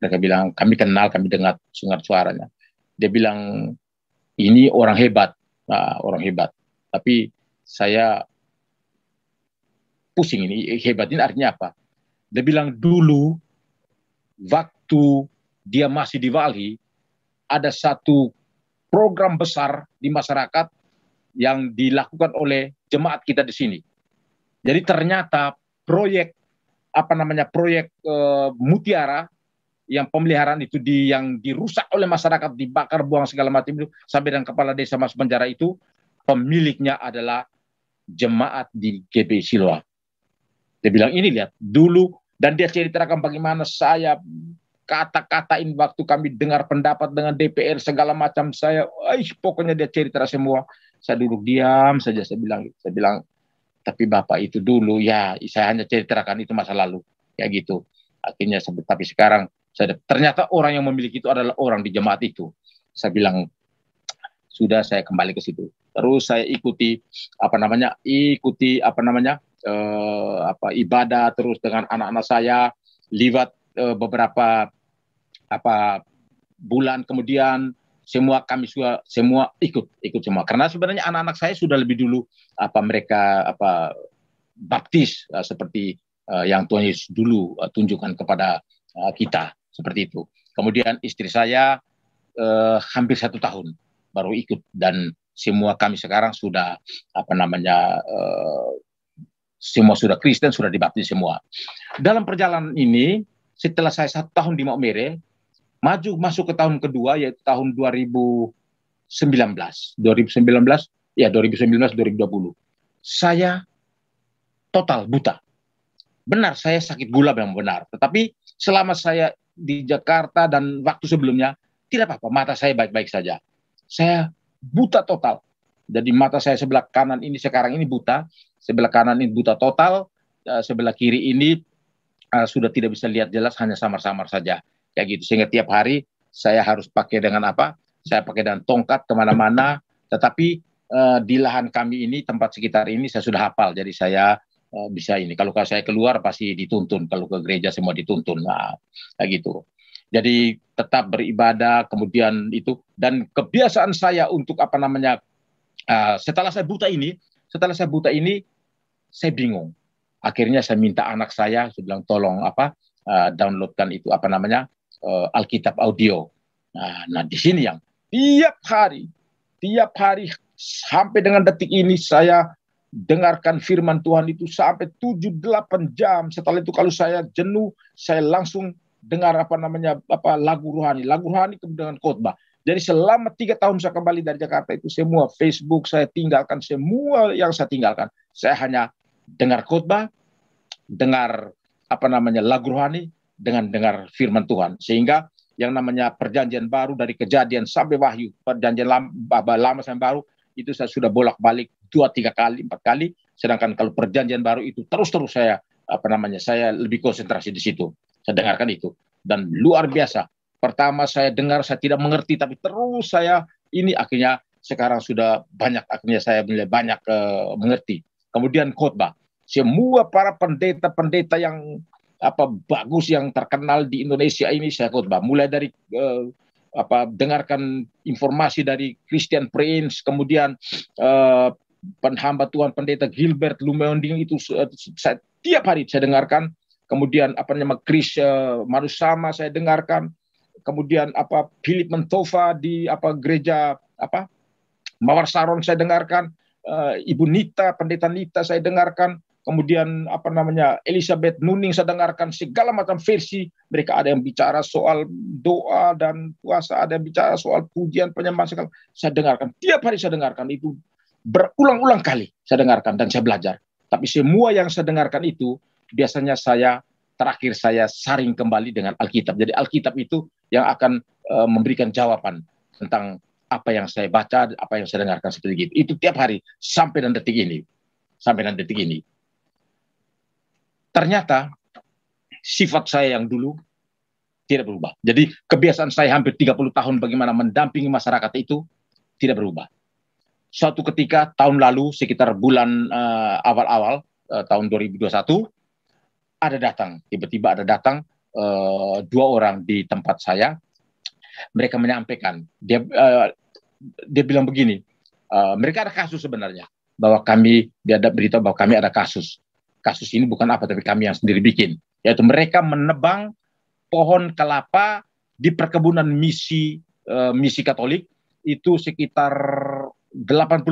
Mereka bilang, kami kenal, kami dengar suaranya. Dia bilang, ini orang hebat. Orang hebat. Tapi saya pusing ini, hebat ini artinya apa? Dia bilang dulu waktu dia masih di Bali ada satu program besar di masyarakat yang dilakukan oleh jemaat kita di sini. Jadi ternyata proyek Mutiara yang pemeliharaan itu yang dirusak oleh masyarakat, dibakar, buang segala macam itu, sampai dengan kepala desa masuk penjara itu, pemiliknya adalah jemaat di GB Siloam. Dia bilang ini lihat dulu, dan dia ceritakan bagaimana saya kata-katain waktu kami dengar pendapat dengan DPR segala macam. Pokoknya dia cerita semua. Saya duduk diam saja. Saya bilang, tapi Bapak itu dulu ya, saya hanya ceritakan itu masa lalu, ya gitu. Akhirnya, tapi sekarang ternyata orang yang memiliki itu adalah orang di jemaat itu. Saya bilang, sudah, saya kembali ke situ. Terus saya ikuti ibadah terus dengan anak-anak saya, liwat beberapa bulan kemudian kami semua ikut semua, karena sebenarnya anak-anak saya sudah lebih dulu mereka baptis seperti yang Tuhan Yesus dulu tunjukkan kepada kita, seperti itu. Kemudian istri saya hampir 1 tahun baru ikut, dan semua kami sekarang sudah semua sudah Kristen, sudah dibaptis semua. Dalam perjalanan ini, setelah saya 1 tahun di Maumere, masuk ke tahun kedua, yaitu tahun 2019, 2020. Saya total buta. Benar, saya sakit gula memang benar. Tetapi selama saya di Jakarta dan waktu sebelumnya, tidak apa-apa, mata saya baik-baik saja. Saya buta total. Jadi mata saya sebelah kanan ini sekarang ini buta, sebelah kanan ini buta total, sebelah kiri ini sudah tidak bisa lihat jelas, hanya samar-samar saja. Kayak gitu, sehingga tiap hari saya harus pakai dengan saya pakai dengan tongkat kemana-mana. Tetapi di lahan kami ini, tempat sekitar ini saya sudah hafal, jadi saya bisa ini. Kalau saya keluar pasti dituntun, kalau ke gereja semua dituntun. Nah, kayak gitu. Jadi tetap beribadah, kemudian itu, dan kebiasaan saya untuk setelah saya buta ini, saya bingung. Akhirnya saya minta anak saya bilang tolong downloadkan itu Alkitab audio. Nah di sini yang tiap hari sampai dengan detik ini saya dengarkan firman Tuhan itu sampai 7-8 jam. Setelah itu kalau saya jenuh, saya langsung dengar lagu rohani kemudian khotbah. Jadi selama 3 tahun saya kembali dari Jakarta itu, semua Facebook saya tinggalkan, semua yang saya tinggalkan. Saya hanya dengar khotbah, dengar lagu rohani, dengan dengar firman Tuhan. Sehingga yang namanya perjanjian baru dari Kejadian sampai Wahyu, perjanjian lama sampai baru, itu saya sudah bolak-balik 2-3 kali, 4 kali. Sedangkan kalau perjanjian baru itu terus-terus saya saya lebih konsentrasi di situ. Saya dengarkan itu, dan luar biasa. Pertama saya dengar, saya tidak mengerti, tapi terus saya akhirnya sekarang sudah banyak, akhirnya saya mulai banyak mengerti. Kemudian khotbah, semua para pendeta-pendeta yang bagus, yang terkenal di Indonesia ini saya khotbah. Mulai dari dengarkan informasi dari Christian Prince, kemudian penhamba Tuhan pendeta Gilbert Lumeonding itu saya tiap hari saya dengarkan. Kemudian Chris Marusama saya dengarkan. Kemudian Philip Mentova di gereja Mawar Saron saya dengarkan. Ibu Nita, pendeta Nita saya dengarkan. Kemudian Elizabeth Nuning saya dengarkan, segala macam versi. Mereka ada yang bicara soal doa dan puasa, ada yang bicara soal pujian, penyembahan, segala. Saya dengarkan, tiap hari saya dengarkan itu, berulang-ulang kali saya dengarkan dan saya belajar. Tapi semua yang saya dengarkan itu biasanya terakhir saya saring kembali dengan Alkitab. Jadi Alkitab itu yang akan memberikan jawaban tentang apa yang saya baca, apa yang saya dengarkan, seperti itu. Itu tiap hari sampai dan detik ini. Ternyata sifat saya yang dulu tidak berubah. Jadi kebiasaan saya hampir 30 tahun bagaimana mendampingi masyarakat itu tidak berubah. Suatu ketika tahun lalu sekitar bulan awal-awal tahun 2021 tiba-tiba ada datang 2 orang di tempat saya. Mereka menyampaikan, dia bilang begini, mereka ada kasus sebenarnya, bahwa dia ada berita bahwa kami ada kasus. Kasus ini bukan tapi kami yang sendiri bikin, yaitu mereka menebang pohon kelapa di perkebunan misi Katolik itu sekitar 80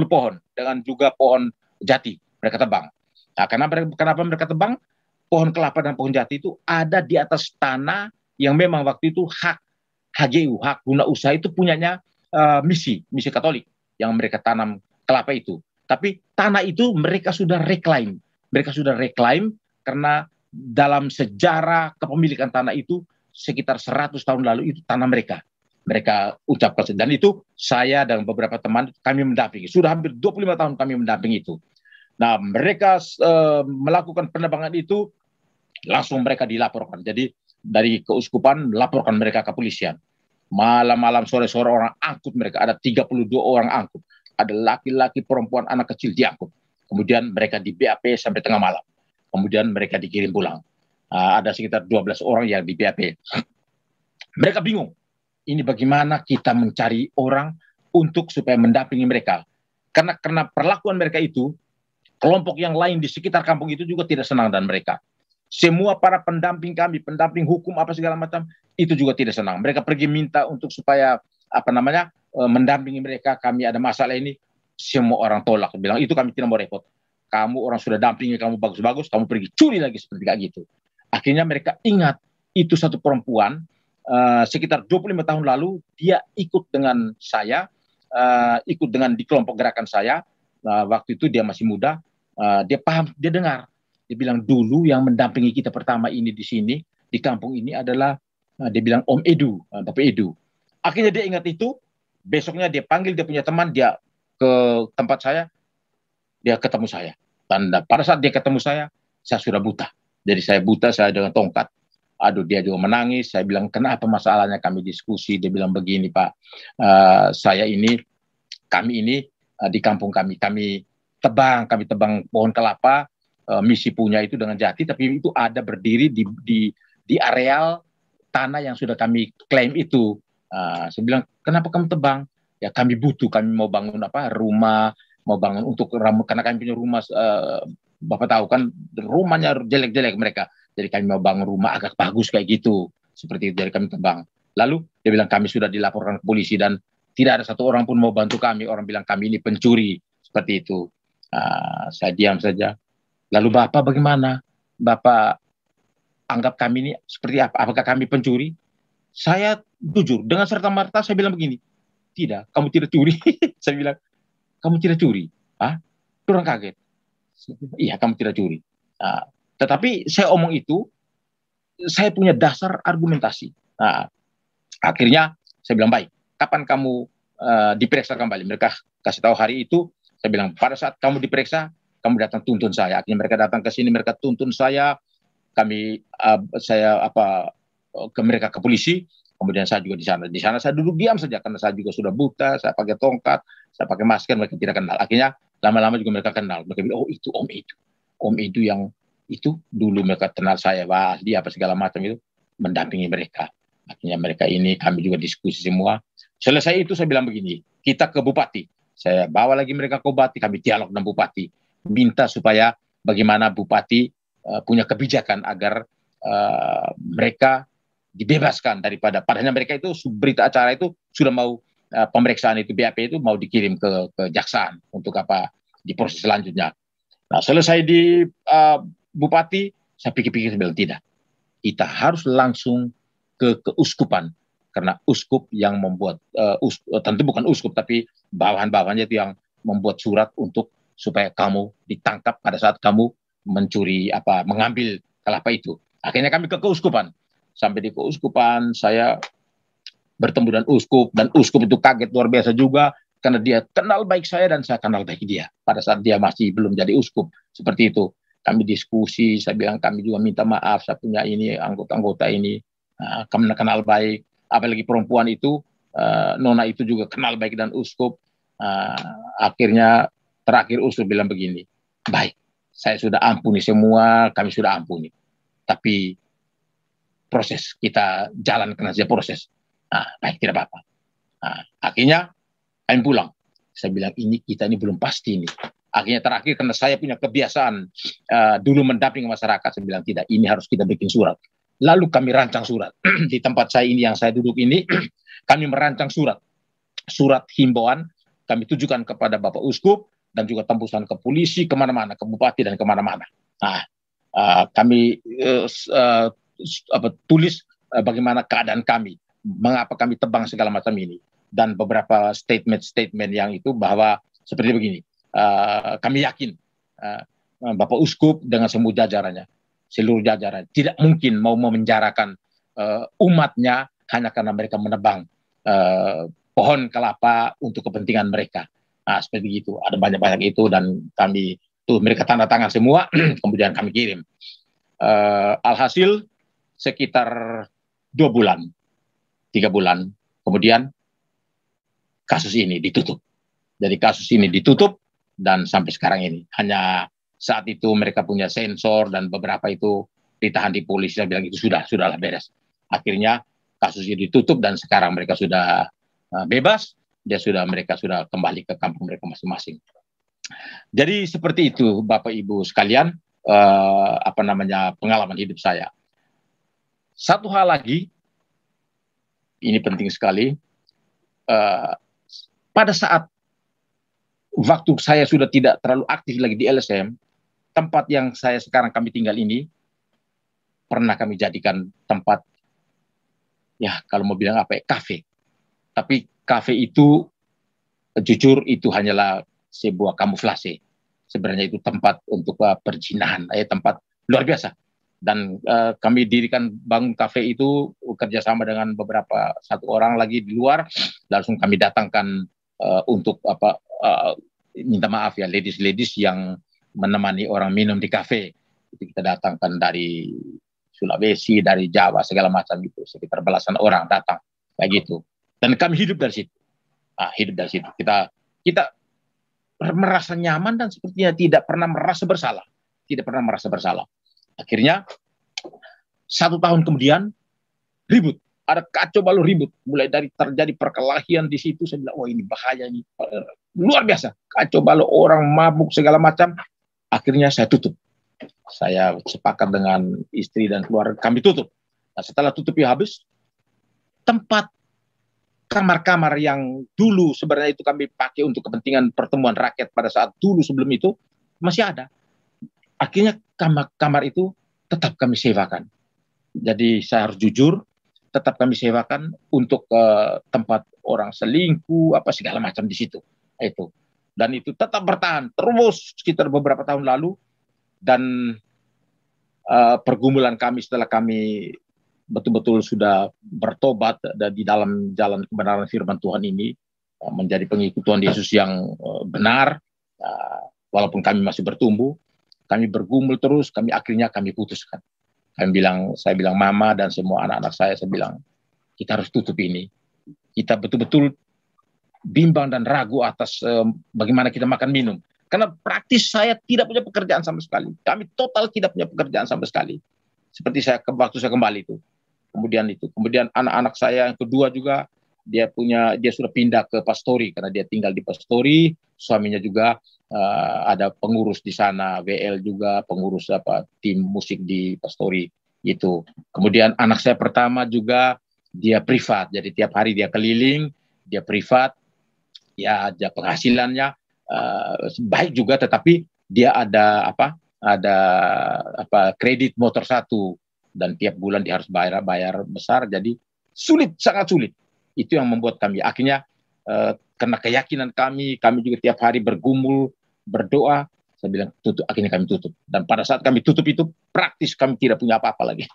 pohon, dengan juga pohon jati mereka tebang. Nah, kenapa mereka tebang? Pohon kelapa dan pohon jati itu ada di atas tanah yang memang waktu itu hak HGU, hak guna usaha itu punyanya misi Katolik yang mereka tanam kelapa itu. Tapi tanah itu mereka sudah reclaim karena dalam sejarah kepemilikan tanah itu sekitar 100 tahun lalu itu tanah mereka. Mereka ucapkan, dan itu saya dan beberapa teman kami mendampingi. Sudah hampir 25 tahun kami mendampingi itu. Nah, mereka melakukan penebangan itu, langsung mereka dilaporkan. Jadi dari keuskupan melaporkan mereka ke polisian. Malam-malam, sore-sore orang angkut mereka. Ada 32 orang angkut. Ada laki-laki, perempuan, anak kecil diangkut. Kemudian mereka di BAP sampai tengah malam. Kemudian mereka dikirim pulang. Ada sekitar 12 orang yang di BAP. Mereka bingung. Ini bagaimana kita mencari orang untuk supaya mendampingi mereka. Karena perlakuan mereka itu, kelompok yang lain di sekitar kampung itu juga tidak senang dengan mereka. Semua para pendamping kami, pendamping hukum apa segala macam, itu juga tidak senang. Mereka pergi minta untuk supaya mendampingi mereka. Kami ada masalah ini, semua orang tolak. Bilang itu kami tidak mau repot. Kamu orang sudah dampingi, kamu bagus-bagus, kamu pergi curi lagi seperti kayak gitu. Akhirnya mereka ingat itu satu perempuan sekitar 25 tahun lalu dia ikut dengan saya, ikut dengan di kelompok gerakan saya. Waktu itu dia masih muda, dia paham, dia dengar. Dia bilang dulu yang mendampingi kita pertama ini di sini, di kampung ini adalah, dia bilang Om Edu, Bapak Edu. Akhirnya dia ingat itu, besoknya dia panggil dia punya teman, dia ke tempat saya, dia ketemu saya. Dan pada saat dia ketemu saya sudah buta. Jadi saya buta, saya dengan tongkat. Aduh, dia juga menangis. Saya bilang, kenapa masalahnya? Kami diskusi. Dia bilang begini, Pak, kami ini di kampung kami tebang pohon kelapa. Misi punya itu dengan jati, tapi itu ada berdiri di areal tanah yang sudah kami klaim itu. Saya bilang, kenapa kamu tebang? Ya kami butuh, kami mau bangun rumah, mau bangun untuk karena kami punya rumah, Bapak tahu kan rumahnya jelek-jelek mereka. Jadi kami mau bangun rumah agak bagus kayak gitu, seperti itu, dari kami tebang. Lalu dia bilang kami sudah dilaporkan ke polisi dan tidak ada satu orang pun mau bantu kami. Orang bilang kami ini pencuri, seperti itu. Saya diam saja. Lalu Bapak bagaimana? Bapak anggap kami ini seperti apa? Apakah kami pencuri? Saya jujur, dengan serta-merta saya bilang begini, tidak, kamu tidak curi. Saya bilang, kamu tidak curi? Orang kaget. Iya, kamu tidak curi. Tetapi saya omong itu, saya punya dasar argumentasi. Akhirnya saya bilang, baik, kapan kamu diperiksa kembali? Mereka kasih tahu hari itu. Saya bilang, pada saat kamu diperiksa, kamu datang tuntun saya. Akhirnya mereka datang ke sini, mereka tuntun saya. Ke mereka ke polisi. Kemudian saya juga di sana. Di sana saya duduk diam saja karena saya juga sudah buta. Saya pakai tongkat, saya pakai masker. Mereka tidak kenal. Akhirnya lama-lama juga mereka kenal. Mereka bilang, oh itu Om Edu. Om Edu yang itu dulu mereka kenal saya. Wah, dia apa segala macam itu mendampingi mereka. Akhirnya mereka ini kami juga diskusi semua. Selesai itu saya bilang begini, kita ke Bupati. Saya bawa lagi mereka ke Bupati. Kami dialog dengan Bupati. Minta supaya bagaimana Bupati punya kebijakan agar mereka dibebaskan daripada, padahal mereka itu berita acara itu sudah mau pemeriksaan itu BAP itu mau dikirim ke kejaksaan untuk di proses selanjutnya. Nah, selesai di Bupati, saya pikir-pikir bilang tidak, kita harus langsung ke keuskupan karena uskup yang membuat tentu bukan uskup tapi bawahan-bawahannya itu yang membuat surat untuk supaya kamu ditangkap pada saat kamu mencuri mengambil kelapa itu. Akhirnya kami ke keuskupan. Sampai di keuskupan saya bertemu dengan uskup dan uskup itu kaget luar biasa juga karena dia kenal baik saya dan saya kenal baik dia pada saat dia masih belum jadi uskup. Seperti itu. Kami diskusi, saya bilang kami juga minta maaf, saya punya ini anggota-anggota ini kami kenal baik, apalagi perempuan itu nona itu juga kenal baik dan uskup. Akhirnya terakhir uskup bilang begini, baik, saya sudah ampuni semua, kami sudah ampuni. Tapi proses kita jalankan saja proses. Baik, tidak apa-apa. Akhirnya kami pulang. Saya bilang kita ini belum pasti ini. Akhirnya terakhir karena saya punya kebiasaan dulu mendampingi masyarakat, saya bilang tidak, ini harus kita bikin surat. Lalu kami rancang surat di tempat saya ini yang saya duduk ini. Kami merancang surat himbauan. Kami tujukan kepada Bapak Uskup dan juga tembusan ke polisi kemana-mana, ke bupati dan kemana-mana. Kami tulis bagaimana keadaan kami, mengapa kami tebang segala macam ini, dan beberapa statement yang itu bahwa seperti begini, kami yakin Bapak Uskup dengan semua jajarannya seluruh jajaran. Tidak mungkin mau memenjarakan umatnya hanya karena mereka menebang pohon kelapa untuk kepentingan mereka. Nah, seperti itu. Ada banyak-banyak itu dan kami tuh mereka tanda tangan semua, kemudian kami kirim. Alhasil sekitar 2 bulan, 3 bulan, kemudian kasus ini ditutup. Jadi kasus ini ditutup dan sampai sekarang ini. Hanya saat itu mereka punya sensor dan beberapa itu ditahan di polisi. Saya bilang itu sudahlah beres. Akhirnya kasus ini ditutup dan sekarang mereka sudah bebas. Mereka sudah kembali ke kampung mereka masing-masing. Jadi seperti itu Bapak Ibu sekalian, pengalaman hidup saya. Satu hal lagi, ini penting sekali. Pada saat waktu saya sudah tidak terlalu aktif lagi di LSM, tempat yang sekarang kami tinggal ini pernah kami jadikan tempat, ya kalau mau bilang kafe. Tapi kafe itu jujur itu hanyalah sebuah kamuflase. Sebenarnya itu tempat untuk perzinahan, tempat luar biasa. Dan kami bangun kafe itu kerjasama dengan satu orang lagi di luar, langsung kami datangkan untuk minta maaf ya ladies yang menemani orang minum di kafe. Itu kita datangkan dari Sulawesi, dari Jawa, segala macam itu, sekitar belasan orang datang kayak gitu. Dan kami hidup dari situ. Kita merasa nyaman dan sepertinya tidak pernah merasa bersalah. Akhirnya 1 tahun kemudian ribut, ada kacau balau ribut, mulai dari terjadi perkelahian di situ. Saya bilang, ini bahaya, ini luar biasa, kacau balau, orang mabuk segala macam. Akhirnya saya tutup. Saya sepakat dengan istri dan keluarga, kami tutup. Nah, setelah tutup habis, tempat kamar-kamar yang dulu sebenarnya itu kami pakai untuk kepentingan pertemuan rakyat pada saat dulu sebelum itu masih ada. Akhirnya kamar itu tetap kami sewakan. Jadi saya harus jujur, tetap kami sewakan untuk tempat orang selingkuh apa segala macam di situ. Itu. Dan itu tetap bertahan terus sekitar beberapa tahun lalu. Dan pergumulan kami setelah kami betul-betul sudah bertobat di dalam jalan kebenaran firman Tuhan ini, menjadi pengikut Tuhan Yesus yang benar, walaupun kami masih bertumbuh, kami bergumul terus, akhirnya kami putuskan. Saya bilang mama dan semua anak-anak saya bilang, kita harus tutup ini. Kita betul-betul bimbang dan ragu atas bagaimana kita makan minum. Karena praktis saya tidak punya pekerjaan sama sekali. Kami total tidak punya pekerjaan sama sekali. Seperti waktu saya kembali itu. Kemudian anak-anak saya yang kedua juga dia sudah pindah ke Pastori karena dia tinggal di Pastori. Suaminya juga ada pengurus di sana, WL juga pengurus tim musik di Pastori itu. Kemudian anak saya pertama juga dia privat, jadi tiap hari dia keliling, dia privat, ya dia penghasilannya baik juga, tetapi dia ada kredit motor 1 dan tiap bulan dia harus bayar besar, jadi sangat sulit. Itu yang membuat kami akhirnya karena keyakinan kami juga tiap hari bergumul, berdoa. Saya bilang tutup, akhirnya kami tutup. Dan pada saat kami tutup itu praktis kami tidak punya apa-apa lagi.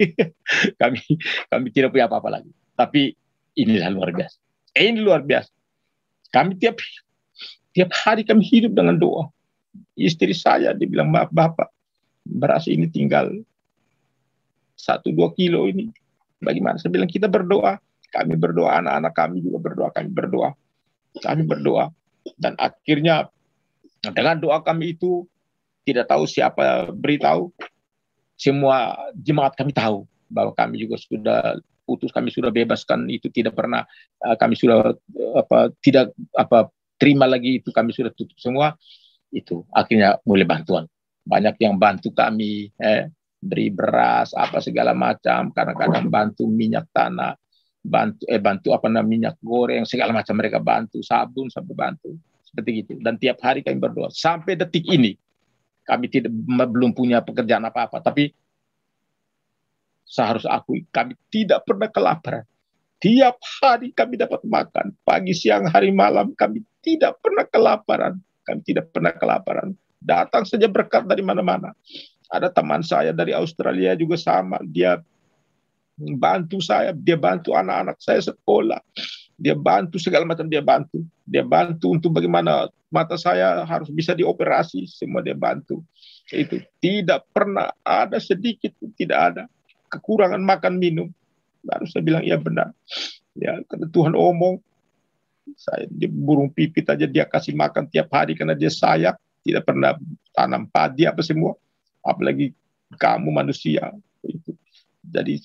kami tidak punya apa-apa lagi. Tapi inilah luar biasa. Ini luar biasa. Kami tiap hari kami hidup dengan doa. Istri saya dibilang, maaf Bapak, beras ini tinggal 1-2 kilo ini. Bagaimana? Saya bilang kita berdoa. Kami berdoa, anak-anak kami juga berdoa. Kami berdoa. Dan akhirnya dengan doa kami itu, tidak tahu siapa beritahu, semua jemaat kami tahu bahwa kami juga sudah putus, kami sudah bebaskan, itu tidak pernah kami sudah tidak terima lagi, itu kami sudah tutup semua. Itu akhirnya mulai bantuan, banyak yang bantu kami, beri beras apa segala macam, kadang-kadang bantu minyak tanah, bantu minyak goreng segala macam, mereka bantu, sabun sampai bantu seperti itu. Dan tiap hari kami berdoa sampai detik ini. Kami belum punya pekerjaan apa-apa, tapi saya harus akui kami tidak pernah kelaparan. Tiap hari kami dapat makan, pagi, siang, hari, malam, kami tidak pernah kelaparan. Datang saja berkat dari mana-mana. Ada teman saya dari Australia juga sama, dia bantu saya, dia bantu anak-anak saya sekolah, dia bantu segala macam, dia bantu untuk bagaimana mata saya harus bisa dioperasi, semua dia bantu. Itu tidak pernah ada sedikit, tidak ada kekurangan makan minum. Baru saya bilang iya benar, ya karena Tuhan omong, saya di burung pipit aja dia kasih makan tiap hari karena dia sayang, tidak pernah tanam padi apa semua, apalagi kamu manusia. Itu jadi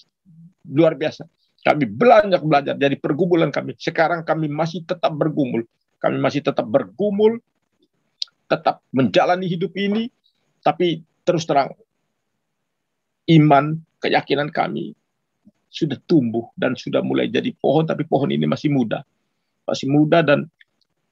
luar biasa. Kami banyak belajar dari pergumulan kami. Sekarang kami masih tetap bergumul. Kami masih tetap bergumul, tetap menjalani hidup ini, tapi terus terang, iman, keyakinan kami sudah tumbuh dan sudah mulai jadi pohon, tapi pohon ini masih muda. Masih muda dan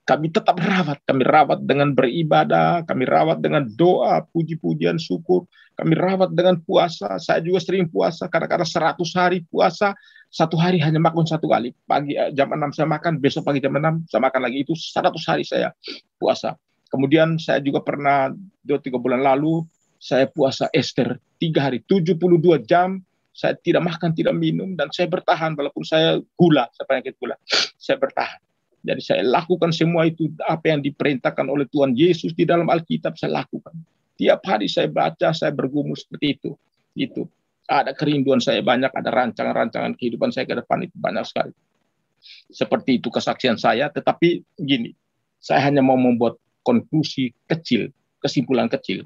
kami tetap rawat. Kami rawat dengan beribadah, kami rawat dengan doa, puji-pujian, syukur. Kami rawat dengan puasa. Saya juga sering puasa, kadang-kadang 100 hari puasa, satu hari hanya makan satu kali. Pagi jam 6 saya makan, besok pagi jam 6 saya makan lagi. Itu 100 hari saya puasa. Kemudian saya juga pernah 2-3 bulan lalu, saya puasa Ester 3 hari, 72 jam. Saya tidak makan, tidak minum, dan saya bertahan walaupun saya penyakit gula. Saya bertahan. Jadi saya lakukan semua itu, apa yang diperintahkan oleh Tuhan Yesus di dalam Alkitab saya lakukan. Tiap hari saya baca, saya bergumul seperti itu. Itu ada kerinduan saya banyak, ada rancangan-rancangan kehidupan saya ke depan itu banyak sekali. Seperti itu kesaksian saya, tetapi gini, saya hanya mau membuat konklusi kecil, kesimpulan kecil.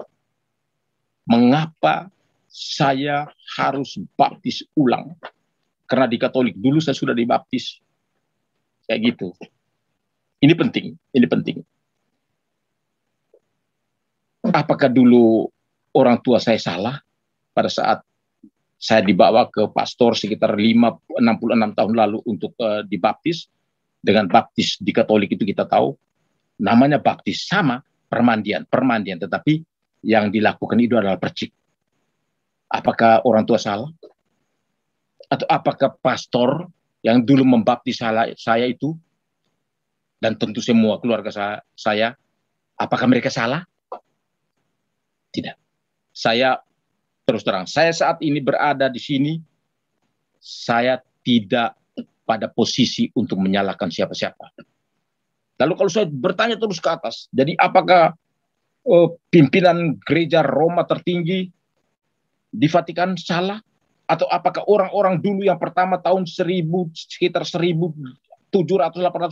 Mengapa saya harus baptis ulang? Karena di Katolik dulu saya sudah dibaptis. Kayak gitu. Ini penting, ini penting. Apakah dulu orang tua saya salah pada saat saya dibawa ke pastor sekitar 66 tahun lalu untuk dibaptis? Dengan baptis di Katolik itu kita tahu namanya baptis, sama permandian, tetapi yang dilakukan itu adalah percik. Apakah orang tua salah? Atau apakah pastor yang dulu membaptis saya itu, dan tentu semua keluarga saya, apakah mereka salah? Tidak. Saya terus terang, saya saat ini berada di sini, saya tidak pada posisi untuk menyalahkan siapa-siapa. Lalu kalau saya bertanya terus ke atas, jadi apakah pimpinan gereja Roma tertinggi di Vatikan salah? Atau apakah orang-orang dulu yang pertama tahun sekitar 1700-800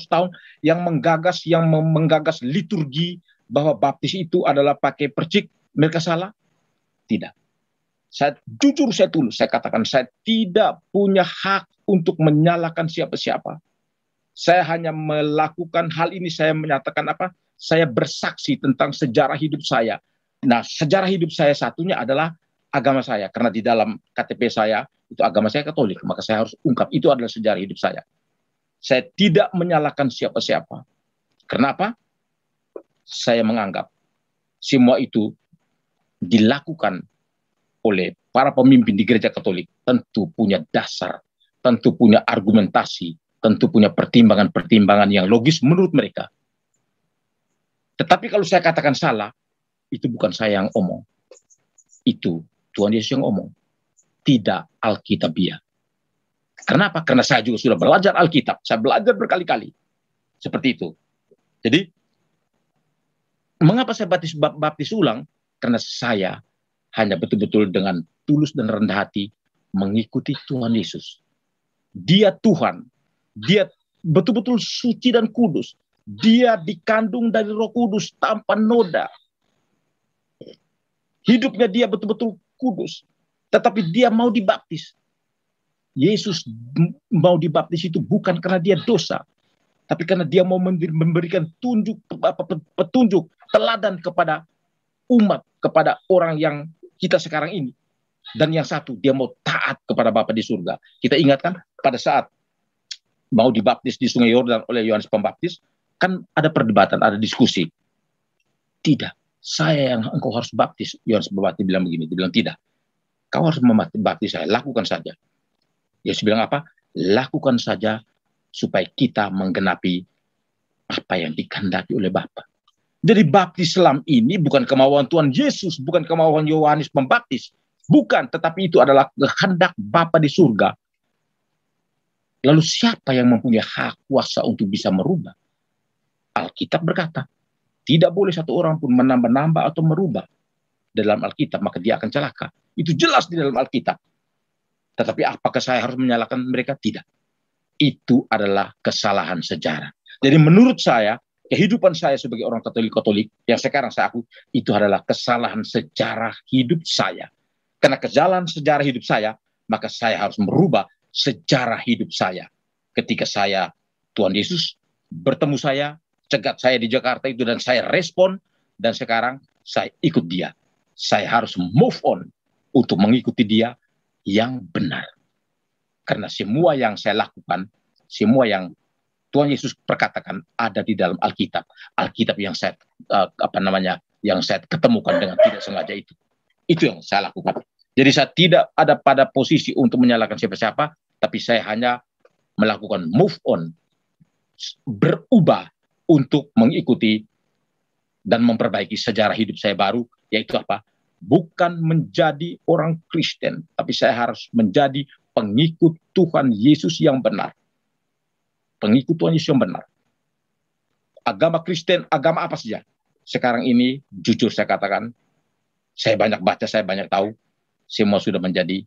tahun yang menggagas liturgi bahwa baptis itu adalah pakai percik, mereka salah? Tidak. Saya jujur, saya tulus, saya katakan saya tidak punya hak untuk menyalahkan siapa-siapa. Saya hanya melakukan hal ini, saya menyatakan apa? Saya bersaksi tentang sejarah hidup saya. Nah, sejarah hidup saya satunya adalah agama saya, karena di dalam KTP saya itu agama saya Katolik, maka saya harus ungkap itu adalah sejarah hidup saya. Saya tidak menyalahkan siapa-siapa. Kenapa? Saya menganggap semua itu dilakukan oleh para pemimpin di gereja Katolik, tentu punya dasar, tentu punya argumentasi, tentu punya pertimbangan-pertimbangan yang logis menurut mereka. Tetapi kalau saya katakan salah, itu bukan saya yang omong. Itu Tuhan Yesus yang omong. Tidak Alkitabiah. Kenapa? Karena saya juga sudah belajar Alkitab. Saya belajar berkali-kali. Seperti itu. Jadi, mengapa saya baptis ulang? Karena saya hanya betul-betul dengan tulus dan rendah hati mengikuti Tuhan Yesus. Dia Tuhan. Dia betul-betul suci dan kudus. Dia dikandung dari Roh Kudus tanpa noda. Hidupnya dia betul-betul kudus. Tetapi dia mau dibaptis. Yesus mau dibaptis itu bukan karena dia dosa, tapi karena dia mau memberikan petunjuk, teladan kepada umat, kepada orang yang kita sekarang ini. Dan yang satu, dia mau taat kepada Bapa di surga. Kita ingatkan pada saat mau dibaptis di Sungai Yordan oleh Yohanes Pembaptis, kan ada perdebatan, ada diskusi. Tidak, saya yang engkau harus baptis. Yohanes Pembaptis bilang begini, dia bilang tidak. Kau harus membaptis saya, lakukan saja. Yesus bilang apa? Lakukan saja supaya kita menggenapi apa yang dikehendaki oleh Bapa. Jadi baptis selam ini bukan kemauan Tuhan Yesus, bukan kemauan Yohanes Pembaptis. Bukan, tetapi itu adalah kehendak Bapa di surga. Lalu siapa yang mempunyai hak kuasa untuk bisa merubah? Alkitab berkata, tidak boleh satu orang pun menambah-nambah atau merubah dalam Alkitab, maka dia akan celaka. Itu jelas di dalam Alkitab. Tetapi apakah saya harus menyalahkan mereka? Tidak. Itu adalah kesalahan sejarah. Jadi menurut saya, kehidupan saya sebagai orang Katolik yang sekarang saya akui, itu adalah kesalahan sejarah hidup saya. Karena kesalahan sejarah hidup saya, maka saya harus merubah sejarah hidup saya. Ketika Tuhan Yesus bertemu saya, cegat saya di Jakarta itu, dan saya respon, dan sekarang saya ikut dia. Saya harus move on untuk mengikuti dia yang benar. Karena semua yang saya lakukan, semua yang Tuhan Yesus perkatakan ada di dalam Alkitab. Alkitab yang saya yang saya ketemukan dengan tidak sengaja itu. Itu yang saya lakukan. Jadi saya tidak ada pada posisi untuk menyalahkan siapa-siapa, tapi saya hanya melakukan move on, berubah untuk mengikuti dan memperbaiki sejarah hidup saya baru, yaitu apa? Bukan menjadi orang Kristen, tapi saya harus menjadi pengikut Tuhan Yesus yang benar. Pengikut Tuhan Yesus yang benar. Agama Kristen, agama apa saja. Sekarang ini, jujur saya katakan, saya banyak baca, saya banyak tahu, semua sudah menjadi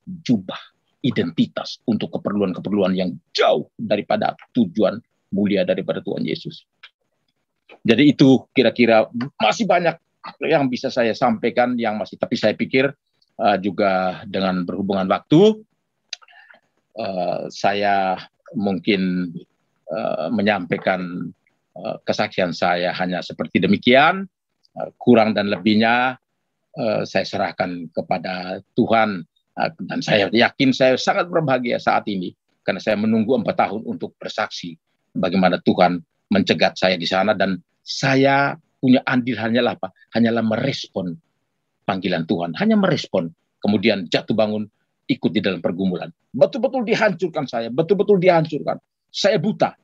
jubah identitas untuk keperluan-keperluan yang jauh daripada tujuan mulia daripada Tuhan Yesus. Jadi itu kira-kira masih banyak yang bisa saya sampaikan yang masih, tapi saya pikir juga dengan berhubungan waktu, saya mungkin menyampaikan kesaksian saya hanya seperti demikian. Kurang dan lebihnya saya serahkan kepada Tuhan, dan saya yakin saya sangat berbahagia saat ini karena saya menunggu 4 tahun untuk bersaksi bagaimana Tuhan mencegat saya di sana, dan saya punya andil hanyalah apa? Hanyalah merespon panggilan Tuhan, hanya merespon, kemudian jatuh bangun, ikut di dalam pergumulan. Betul-betul dihancurkan saya, betul-betul dihancurkan. Saya buta.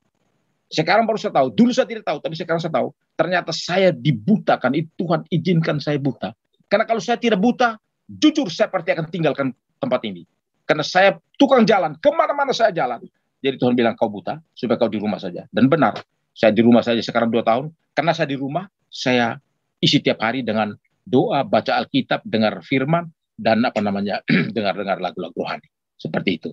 Sekarang baru saya tahu, dulu saya tidak tahu, tapi sekarang saya tahu. Ternyata saya dibutakan, itu Tuhan izinkan saya buta. Karena kalau saya tidak buta, jujur saya pasti akan tinggalkan tempat ini. Karena saya tukang jalan, kemana-mana saya jalan. Jadi Tuhan bilang, kau buta, supaya kau di rumah saja. Dan benar, saya di rumah saja sekarang 2 tahun. Karena saya di rumah, saya isi tiap hari dengan doa, baca Alkitab, dengar firman, dan dengar-dengar lagu-lagu rohani. Seperti itu.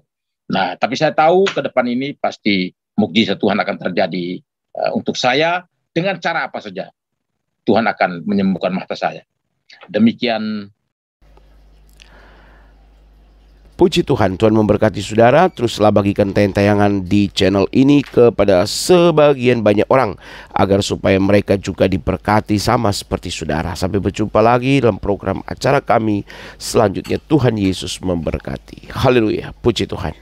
Nah, tapi saya tahu ke depan ini pasti mukjizat Tuhan akan terjadi untuk saya dengan cara apa saja. Tuhan akan menyembuhkan mata saya. Demikian. Puji Tuhan, Tuhan memberkati saudara. Teruslah bagikan tayangan di channel ini kepada sebagian banyak orang, agar supaya mereka juga diberkati sama seperti saudara. Sampai berjumpa lagi dalam program acara kami selanjutnya. Tuhan Yesus memberkati. Haleluya, puji Tuhan.